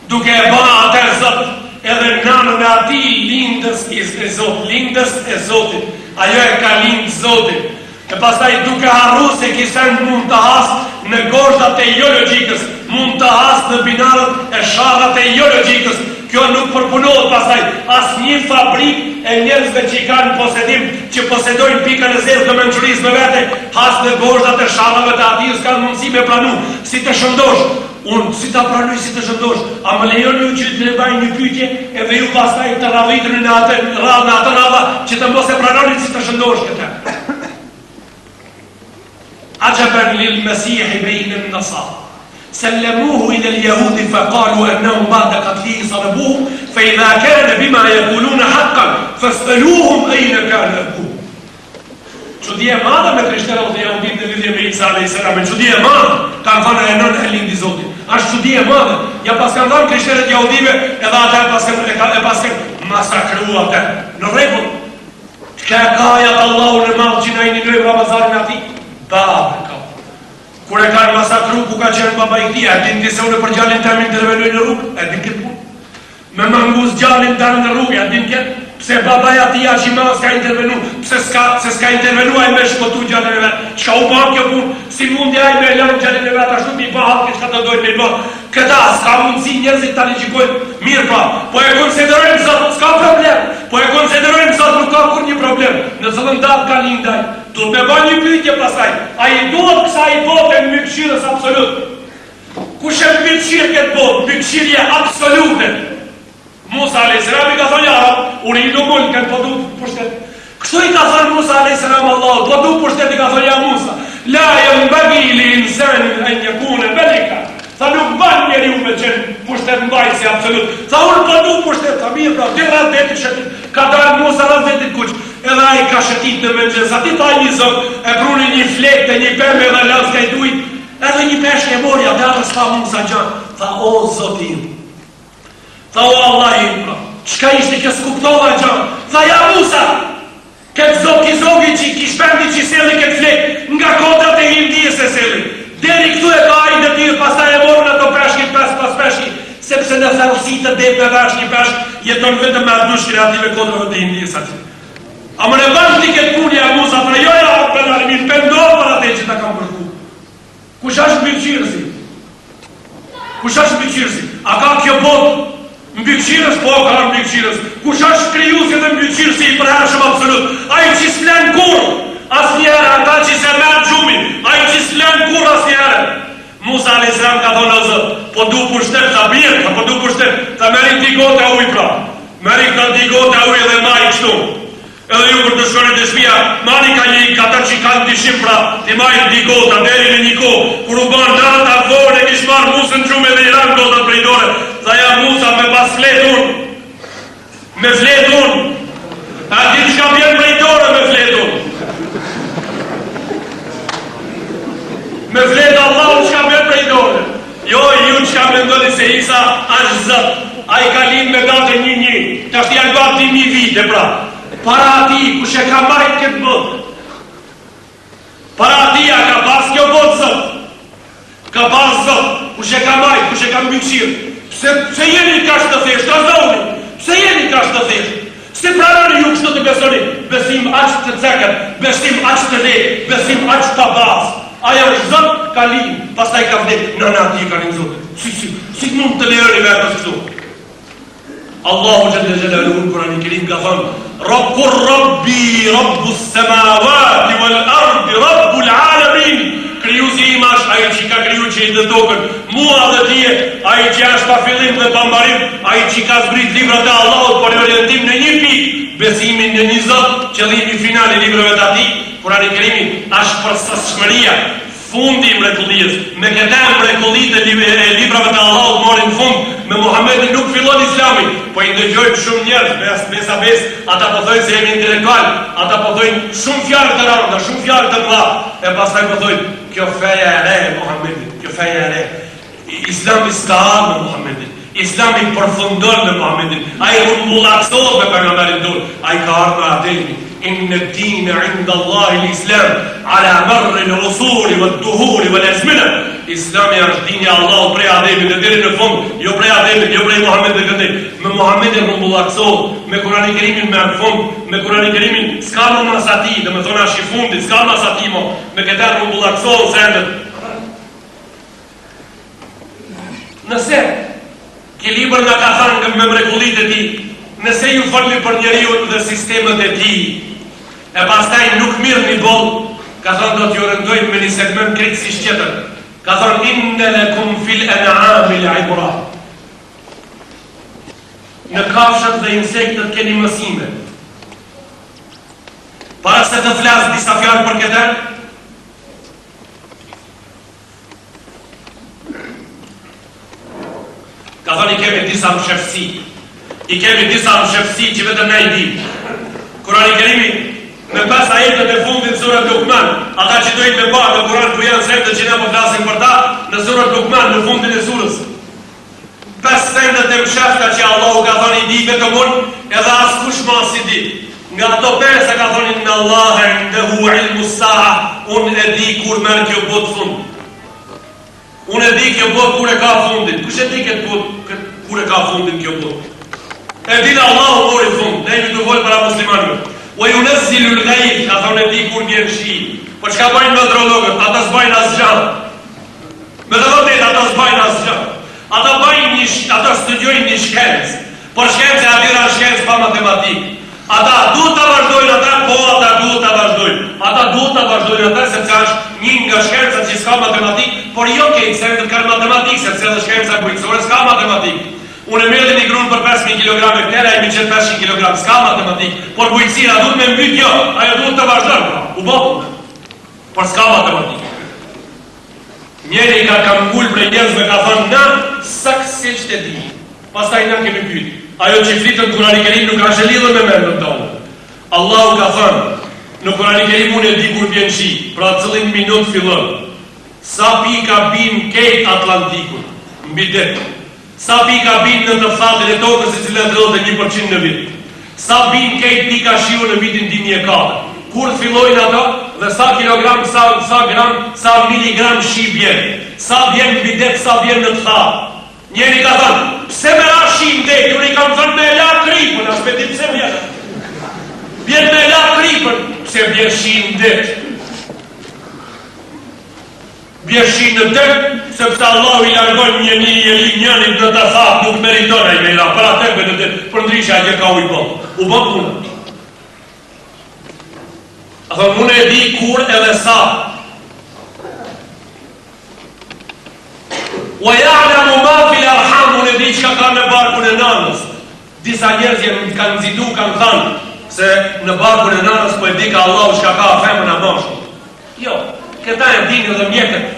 duke e ba atër Zot, edhe nanën e ati lindës e Zotit, ajo e ka lindë Zotit. E pastaj duke harru se kisen mund të hasë në gordat e jo logikës, mund të hasë në binarët e sharat e jo logikës, kjo nuk përpunohet pastaj asnjë fabrik e njerëzve që i kanë posedim, që posedojnë pikën e zezë të mençurisë me vete, has në gozhdat e shallave të atij s'kan mundësi me pranu, si të shëndosh. Unë si ta pranoj si të shëndosh, a më lejon ju që të bëj një pyetje edhe ju pastaj të radhitni në atë radha që të mos e pranoni si të shëndosh këtë. Ajaban lil Masih bayna an-nasara سلموه إلى اليهود فقالوا أنهم بعد قتله صلبوه فإذا كان بما يقولون حقا فاسألوهم أين كان أبوه. Çudia e madhe me krishterët dhe jahudit në lidhje me Isa alayhis salam, çudia e madhe kanë thënë e nën e lindi Zotit. Është çudia e madhe. Ja pas kanë thënë krishterët jahudive, edhe ata pas kanë masakruar atë. Në rregull. Ka kajat Allahu në madh që na i ndroi Ramazanin atij. Kur e kanë masakru ku ka qenë baba i këtij, a din ti se unë për gjallin tim intervenoj në rrugë? A din këtë punë? Me mangus gjallin tim në rrugë, a din këtë? Pse babaja ti Hashima s'ka intervenu? Pse s'ka intervenu ai me shkotu gjallin e vet? Çka u bën kjo punë? Si mundi ai me lënë gjallin e vet ashtu mi pa hallë çka do dojnë me bë? Këta s'ka mundsi njerëzit tani gjikojnë mirë pa. Po e konsiderojmë Zot, s'ka problem. Po e konsiderojmë Zot, nuk ka kur një problem. Në cëllën datë ka lindaj. Do me bëj një pyetje pastaj. A i duhet kësaj bote mbikëqyrës absolut? Kush e mbikëqyrë këtë botë? Mbikëqyrje absolute. Musa a.s. i ka thënë Arab, uridu mulken, po du pushtet. Kështu i ka thënë Musa a.s. Allah, po du pushtet i ka thënë ja Musa. La yanbaghi li insanin an yakuna malika. Tha nuk ban njeriu me qenë pushtet mbajtësi absolut. Tha unë po du pushtet, tha mirë pra, dhe radhetit shëtit. Ka dalë Musa radhetit kuq. Edhe ai ka shëtit në mëngjes, ati ta një zot, e pruni një flekë, një pemë edhe las ka i dujt, edhe një peshk e morja, dhe atës tha Musa gjanë, tha o Zotin, tha o Allah im pra, qka ishte kësë kuptova gjanë, tha ja Musa, këtë zot kizogi që kishpendi që seli këtë flekë, nga kodrat e hindijës e seli, deri këtu e ka i dëtirë, pas ta e morën ato peshkit pas peshkit, sepse në thellësi të dep me vesh një peshk, jeton vetëm me atë dush kreative kodrave të hindijës aty. A më në bashkë ti këtë punja e Musa, pra joja për nalimin, pëndohë për atë që ta kam përku. Kush është mbikëqyrësi? Kush është mbikëqyrësi? A ka kjo botë mbikëqyrës? Po, ka mbikëqyrës. Kush është krijuesi dhe mbikëqyrësi i përhershëm absolut? Ai që s'flen kur, asnjëherë, ata që se merr xhumin, ai që s'flen kur asnjëherë. Musa a.s. ka thonë o Zot, po du pushtet, ta bjerë, po du pushtet, ta meri t'i gote a uj pra. Meri këta t'i gote a uj edhe mari kështu. Edhe ju për të shkone të shpia, mani ka një katër që kanë të shimpra, t'i majtë t'i gota, deri në një kohë, kur u banë nata, vore, kishë marë Musën gjume dhe i ranë gotat për i dore. Tha ja Musa me pas fletë unë, me fletë unë, a ti që ka bjerë për i dore me fletë unë. Me fletë Allah unë që ka bjerë për i dore. Jo, ju që ka me ndoni se Isa është zët, a i ka linë me date një, të ashtë janë gati 1 vite pra. Para ati, kush e ka majtë këtë botë? Para ati, a ka pas kjo botë zot? Ka pas zot, kush e ka majtë, kush e ka mbikëqyrë? Pse jeni kashtë të theshtë, ta zoni? Pse jeni kashtë të theshtë? Se pranoni ju kështu të besoni? Besim aqë të cekët, besim aqë të le, besim aqë të bazë. Aja është zot, ka linë, pastaj ka vdek, në ati ka linë zotë. Si mund të lejoni vetës kështu? Allahu Jalla Jalaluhu në Kur'an-i Kerim ka thënë Rabkur Rabbi, Rabbus Samawati wal Ardi, Rabbul Alamin. Krijuesi im është ai që ka kriju qiellin dhe tokën, mua dhe tije, ai që është pa fillim dhe pa mbarim, ai që ka zbrit librat e Allahut për orientim në një pikë, besimin në një Zot, qëllimi final i librave të Atij. Kur'ani i Kerimi është përsosmëria, fundi i mrekullisë. Me këtë mrekullitë e librave të Allahut morin fund. Me Muhammedin nuk fillon Islami, po i ndëgjojmë shumë njerëz, besabes, ata po thojnë se jemi intelektual, ata po thojnë shumë fjalë të rënda, shumë fjalë të mëdha, e pastaj po thojnë kjo feja e re e Muhammedit, kjo feja e re. Islami s'ka ardhur me Muhammedin, Islami përfundon me Muhammedin, ai rumbullaksohet me pejgamberin tonë, ai ka ardhur me Ademi. إن الدين عند الله الإسلام على مر العصور والدهور والأزمنة. إسلامي është dini Allahu prej Ademit deri në fund, jo prej Ademit, jo prej Muhamedit këtë. Me Muhamedit rumbullaksohet, me Kur'anin e Kerimin me fund, me Kur'anin e Kerimin s'ka më masati, domethënë është i fundit, s'ka masati më. Me këtë rumbullaksohet sendet. Nëse Ki libër nga ka thënë me mrekullitë e tij, nëse ju folni për njeriu dhe sistemet e tij, e pastaj nuk mirëni boll, ka thënë do t'ju rëndojmë me një segment krejtësisht tjetër. Ka thënë inna lakum fil an'ami l'ibra. Në kafshët dhe insektët keni mësime. Para se të flas disa fjalë për këtë, ka thënë i kemi disa mshefsi. I kemi disa mshefsi që vetëm ne i dim. Kurani Kerimi me 5 ajetet e fundit surat Luqman, ata që dojnë me parë në Kur'an ku janë sendet që ne po flasim për ta, në surat Luqman në fundin e surës. 5 sendet e mshefta që Allahu ka thënë i di vetëm unë, edhe askush mas i di. Nga ato 5 ka thënë inna Allaha indehu ilmu sa'a, unë e di kur merr kjo botë fund. Unë e di kjo botë kur e ka fundin. Kush e di këtë botë kur e ka fundin kjo botë? E di Allahu kur i fund. Ne jemi të volë para muslimanëve. Wa yunazzilu al-ghayth, ka thonë e di kur vjen shi. Po çka bëjnë meteorologët? Ata s'bajnë asgjë. Me të vërtetë ata s'bajnë asgjë. Ata studiojnë një shkencë. Por shkenca atyra shkencë pa matematikë. Ata duhet ta vazhdojnë ata, po ata duhet ta vazhdojnë. Ata duhet ta vazhdojnë ata sepse është një nga shkencat që s'ka matematikë, por jo ke se ka matematikë, sepse edhe shkenca bujqësore s'ka matematikë. Unë e merrni një grun për 5.000 kg këtera, e mi qëtë 500 kg, s'ka matematikë, por bujqësira duhet me mbyt jo, ajo duhet të vazhdojnë, u botë, por s'ka matematikë. Njeri ka kam prej njerëzve ka thënë na, saksisht e di, pastaj na kemi pyet. Ajo që fitën Kurani Kerim nuk ka lidhur me mendën tonë. Allahu ka thënë, në Kurani Kerim unë e di kur vjen shi, pra cëllin minut fillon. Sa pika bin kejt Atlantikun, mbi det. Sa pika bin në të fatin e tokës e cilën 31% në vit. Sa bin kejt pika shiu në vitin 2004. Kur fillojnë ato dhe sa kilogram, sa gram, sa miligram shi bjen. Sa bjen mbi det, sa bjen në të thatë. Njeri ka thënë, pse me ra shi në det, unë i kam thënë me la kripën, as me di pse vjen. Vjen me la kripën, pse vjen shi në det. Vjen shi në det, sepse Allahu i largon njënit në të thatë, nuk meriton ai me la, për atë me në det, për ndryshe atje ka u i bon. U bon punë. A thënë, unë e di kur edhe sa. Wa ya'lamu ma fil arham, unë e di çka ka në barkun e nanës. Disa njerëz kanë nxitu, kanë thënë se në barkun e nanës po e di ka Allahu çka ka femrën e moshkull. Jo, këta e dinë edhe mjekët.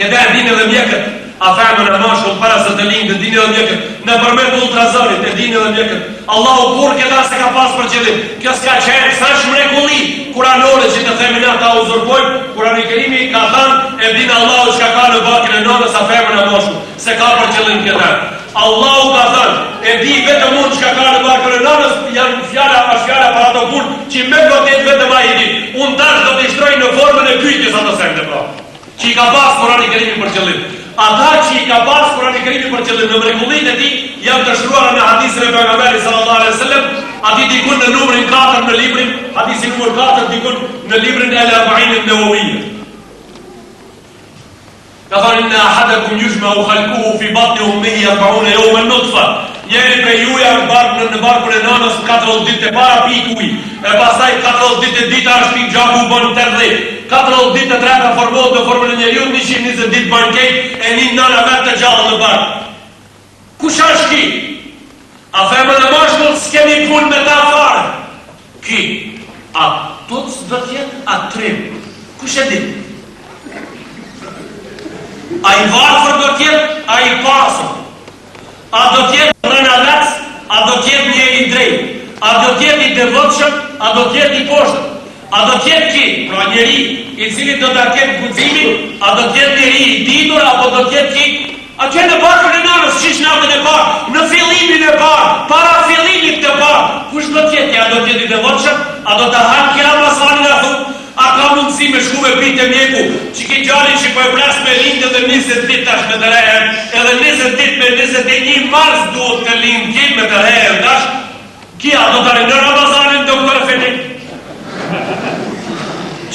Këta e dinë edhe mjekët. A femrën e moshkull para se të lindë, dinë edhe mjekët. Në përmet ultrazonit e dinë edhe mjekët. Allahu kur këta se ka pas për qëllim. Kjo s'ka qenë, s'është mrekulli kuranore që të themin ata uzurpojnë. Kurani Kerimi ka thënë e dinë Allahu çka ka në barkun e nanës a femrën e moshkull. Se ka për qëllim këta. Allahu ka thënë, e di vetëm unë çka ka në barkun e nanës, janë fjala për ato punë që me vërtet vetëm ai e di. Unë tash do t'i shtroj në formën e pyetjes ato sende pra. Që i ka pas Kurani Kerimi për qëllim. Ata që i ka pas Kurani Kerimi për qëllim në mrekullitë e tij janë të shkruara në hadithin e pejgamberit sallallahu alaihi wasallam, aty dikun në numrin 4 në librin, hadithi numër 4 dikun në librin al-Arba'in an-Nawawiyya. Ka thënë inna ahadakum yujma'u khalquhu fi batni ummihi 40 yawman nutfa. Njeri prej juja në barkun e nanës 40 ditë e para pik ujë, e pastaj 40 ditë e dita është pik gjaku bën 80. 40 ditë e treta formohet në formën e njeriu, 120 ditë bën kejt e një nëna vetë të gjallë në bark. Kush është ki? A femrën e moshkull s'kemi punë me ta fare. Ki, a tuc do t'jetë a trim? Kush e di? A i varfër do t'jetë, a i pasur? A do t'jetë rënavec, a do t'jetë një i drejt? A do t'jetë i devotshëm, a do t'jetë i poshtëm? A do t'jetë ki, pra njeri i cili do t'a ketë guximin, a do t'jetë njeri i ditur, apo do t'jetë ki? A që në barkun e nanës, qish natën e parë, në fillimin e parë, para fillimit të parë, kush do t'jetë? A do t'jetë i devotshëm, a do t'a hanë kja masanin a thunë? A ka mundësi me shku me pite mjeku, që ki gjallin që po e plas me lindë edhe 20 dit tash me të rejën, edhe 20 dit me 21 mars duhet të lindë ki me të rejën tash, kia do të rinë në Ramazanin doktor e Fenik.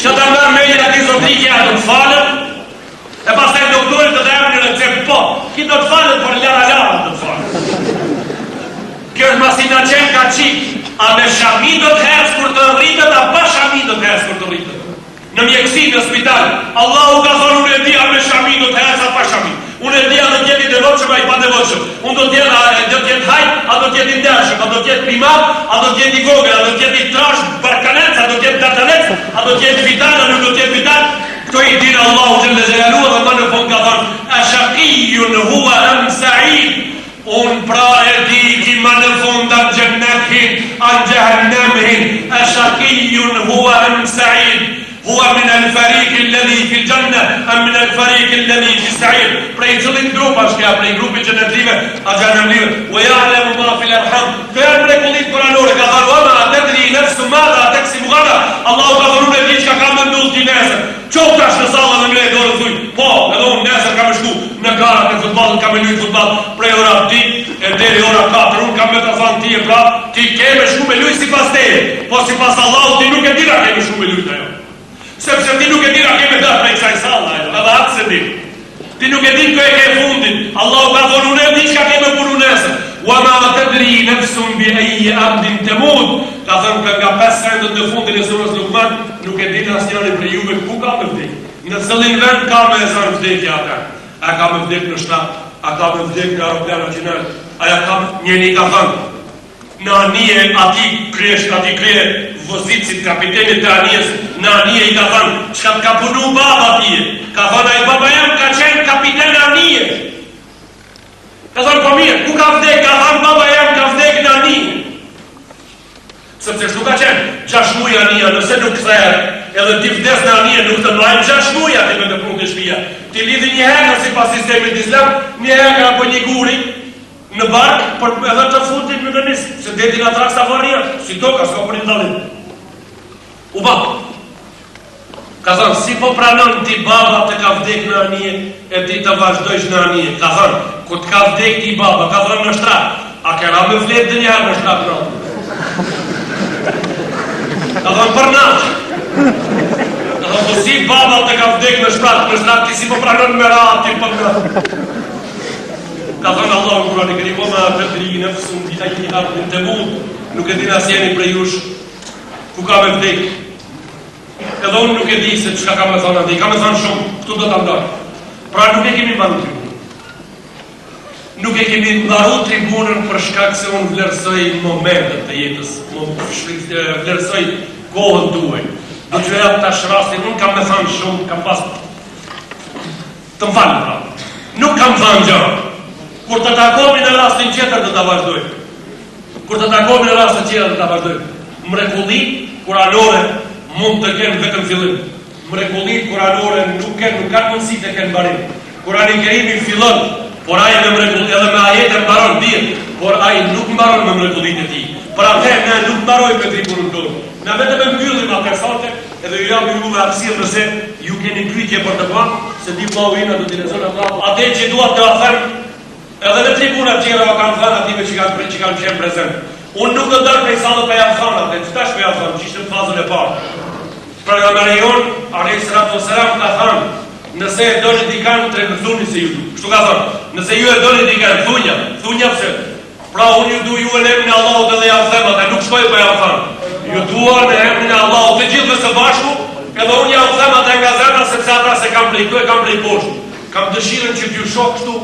Që të mërë me një ati zotrikja do të falën, e pas taj doktorit të të emë një recept po, ki do të falën, por lara do të falën. na qenë ka qik, a me shami do të herës kur të rritët, a pa shami do të herës kur të rritët. Në mjekësi, në spital, Allahu ka thonë unë e di a me shami do të herës, a pa shami. Unë e di a do t'jeti devoqëm, a i pa devoqëm. Unë do t'jetë hajt, a do t'jeti ndershëm, a do t'jeti primat, a do t'jeti vogël, a do t'jeti trash, barkanec, a do t'jeti datanec, a do t'jeti vital, a nuk do t'jeti vital. Këto i dinë Allahu Gjelle Gjelalu dhe më në fund ka thonë, a shakijun hua am sa'id. Unë pra e di ki më në fund anë gjennetin, anë gjehennemhin, a shakijun hua am sa'id. هو من الفريق الذي في الجنة أم من الفريق الذي في السعير بريزلين جروب أشكال بري جروب الجنة أجانب ويعلم ما في الأرحام فيا بريكولين قرانورك قال وما تدري نفس ماذا تكسب غدا الله قدرون ليش كمان دولتي ناس شو تاش نصالة من اللي دور ثوي با هذول ناس كم شكو نكارة الفوتبول كم يلعب فوتبول بري ورا دي ديري ورا كاترون كم يتفان تي برا تي كم شكو ملوي سيباستي بس سيباست الله تي نو كديرا كم شكو ملوي تايو sepse ti nuk e din a keme datë me kësaj salla, edhe atë se din. Ti nuk e din kë e ke fundin. Allahu ka thonë unë e di çka keme punu nesër. Wa ma tadri nafsun bi ayyi ardin tamut. Ka thënë që nga 5 sendet në fundin e surës Luqman, nuk e din asnjëri për juve ku ka me vdek. Në cëllin vend ka me zën vdekja ata. A ka me vdek në shtat, a ka me vdek në aeroplan nacional, a ka njëri ka thënë në anije ati krye vozicit kapitenit të anijes në anije i ka thënë çka të ka punu baba tije ka thënë ai baba jam ka qenë kapiten anije ka thënë po mirë ku ka vdek ka thënë baba jam ka vdek në anije sepse shtu ka qenë 6 muaj anija nëse nuk kthehet edhe ti vdes në anije nuk të mlajnë 6 muaj ati me të punë të shpia ti lidhi një herë sipas sistemit islam një herë apo një guri në bark, për edhe të fundit me Venis, se deti nga trak savaria, si toka, s'ka për një dalim. U ba, ka thënë, si po pranon ti baba të ka vdek në anije, e ti të vazhdojsh në anije. Ka thënë, ku të ka vdek ti baba, ka thënë në shtrat, a kera me vlet dhe njëherë në shtrat në ka thënë, për natë. Ka thënë, si baba të ka vdek në shtrat, ti si po pranon me ra, ti për natë. Ka thënë Allahu në Kur'an e Kerim, ma tadri nafsun bi ayyi ardin tamut, nuk e din asnjëri prej jush ku ka me vdek. Edhe unë nuk e di se çka ka me thënë aty, ka me thënë shumë, këtu do ta ndaj. Pra nuk e kemi mbaruar tribunën. Nuk e kemi mbaruar tribunën për shkak se unë vlerësoj momentet të jetës, vlerësoj kohën tuaj. Do të jap tash rastin, unë kam me thënë shumë, kam pas të më falë pra. Nuk kam thënë gjë. Kur të takomi në rastin tjetër do ta vazhdoj. Kur të takomi në rastin tjetër do ta vazhdoj. Mrekulli kuranore mund të kenë vetëm fillim. Mrekullit kuranore nuk kanë mundësi të kenë mbarim. Kurani i Kerimi fillon, por ai me mrekullit edhe me ajete mbaron diet, por ai nuk mbaron me mrekullitë e tij. Për atë ne nuk mbarojmë me tribunën tonë. Na vetëm e mbyllim atë sante edhe ju jam juve arsye nëse ju keni pyetje për të bërë, se di vllau ina do t'i lexon atë. Atë që dua të them edhe në tribunat tjera o kanë thënë ative që kanë qenë prezent. Unë nuk do dërë prej salët për jam thënë atë, që tash për jam thënë, që ishte në fazën e parë. Programeri jonë, a.s. ka thënë, nëse e doni dikanë të thuni se ju du. Kështu ka thënë, nëse ju e doni dikanë, thunja pëse. Pra unë ju du ju e në emrin e Allahut edhe jam thënë atë, nuk shkoj për jam thënë. Ju dua në emrin e Allahut të gjithë së bashku, edhe unë jam thënë atë nga zemra sepse ata se kam prej këtu e kam prej poshtë. Kam dëshirën që t'ju shoh kështu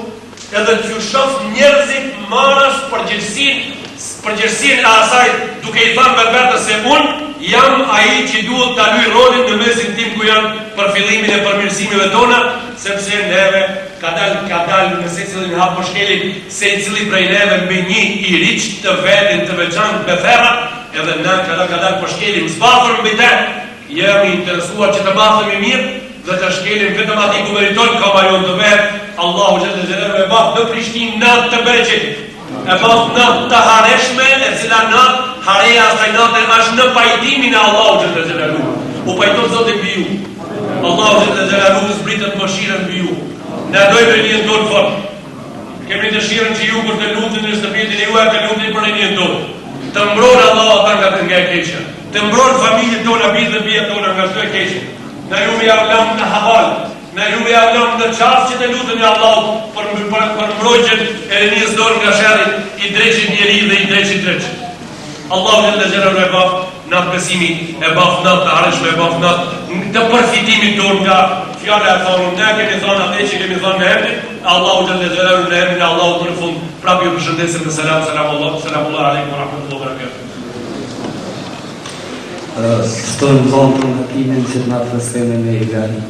edhe t'ju shoh njerëzit marrës përgjegjësinë e asaj duke i thënë vetë se unë jam ai që duhet ta luaj rolin në mesin tim ku janë për fillimin e përmirësimeve tona, sepse neve ka dalë në secilin hap përshkelin, secili prej neve me një i riç të vetin të veçantë me ferra, edhe na ka dalë përshkelin zbathur mbi të, jemi interesuar që të mbathemi mirë dhe të shkelim vetëm ati ku meriton kamarion të vetë, Allahu Gjelle Gjelalu e bath në Prishtinë natë të bereqetit. E bath natë të hareshme, e cila natë hareja asaj natë është në pajtimin e Allahu Gjelle Gjelalu. U pajton Zotin mbi ju. Allahu Gjelle Gjelalu zbritet mëshirën mbi ju. Ne dojmë njën tonë fort. Kemi dëshirën që ju kur të lutin në shtëpitin e juaj të lutin për njën tonë. Të mbron Allahu ata nga e keqja. Të mbron familjen tonë, bijtë dhe bijat tonë nga çdo e keqje. Na ju me javlam në haval, na ju me javlam në në qasë që të lutën e Allah për mbrojtjen e rinjës dorë nga sherri i dreqit njeri dhe i dreqit. Allah në gjellë e baf në atë besimi, e baf në të arëshme, e baf në të përfitimit dorë nga fjale e thonë, ne kemi thonë atë që kemi thonë në emrin, Allahu në gjellë në emrin, Allahu të në fund, prapë ju përshëndesim në selam Allah alaikum wa rahmatullahi wa barakatuh. Shtojmë zonë për në timin që të nga freskeme me i gani.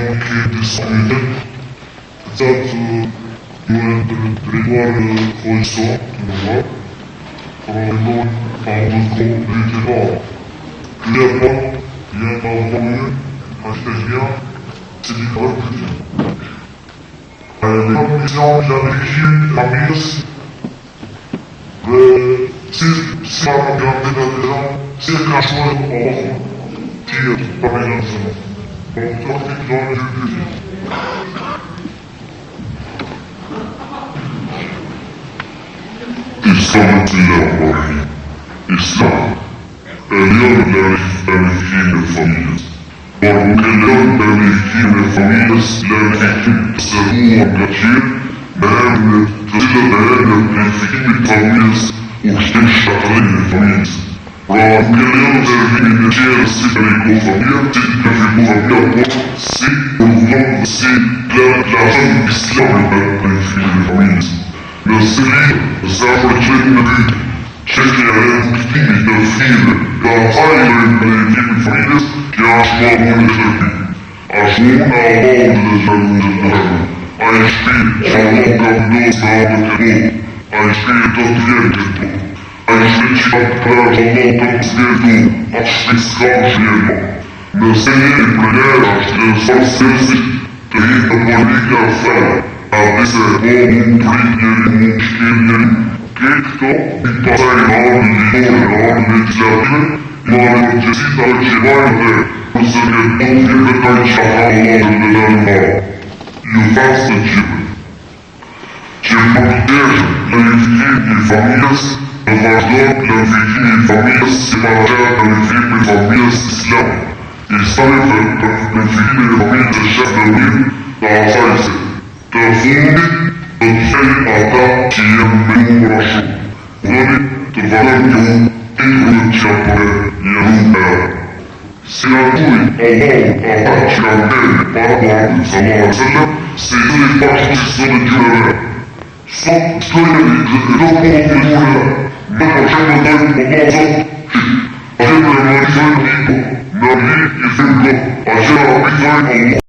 opinion che discute, esatto, durante riguardo questo, no? Però noi abbiamo complicato. Lepa, je na volju, a što ja, se mi vrti. Commission de l'origine, la mise, si ça regarde les gens, c'est qu'un choix en tir par les gens. Donc, trafic dans le jeu. Islam Islam. اليوم لامريكيين الفاميليز porque اليوم لامريكيين الفاميليز لامريكيين تسألوهم كثير بأن تسأل بأن لامريكيين الفاميليز وشتين شغالين الفاميليز رغم اليوم لامريكيين الشيء السيبريكو فاميليا تلك في فاميليا سي ورغم سي لا جن إسلام لامريكيين الفاميليز نسلي الزعفرين Cerchi di del film da fare le famiglie che ha sua buona cerchi. A sua volta del ai spiriti sono cambiato che ai spiriti dietro. Ai spiriti per volta spirito a spiscare. Ma se ne preghiera del farsi che in politica fa a essere un prigioniero Kto i pasajnon legislative ma necessita archivare perché non vi detajciamo dell'anno. Io faccio cibo. Ci protegge le vittime famiglie e guardo le vittime famiglie si mangiano le vittime famiglie islamiche. Il serve per le vittime famiglie chef de l'île da Faise. Da fundi ata që jenë me umra shumë. Dhoni të valem ju ingrët që apëre jenë e. Si atuj Allah që janë beri para Muhammed sallallahu alaihi wasallam, se i dhëri pashtu që sënë gjureve. Sot shkojnë i do pohë me gjureve. Me përshemë në dojnë Allah zot, a jenë e marizojnë ipo. Në li i thurgo, a jenë a marizojnë Allah.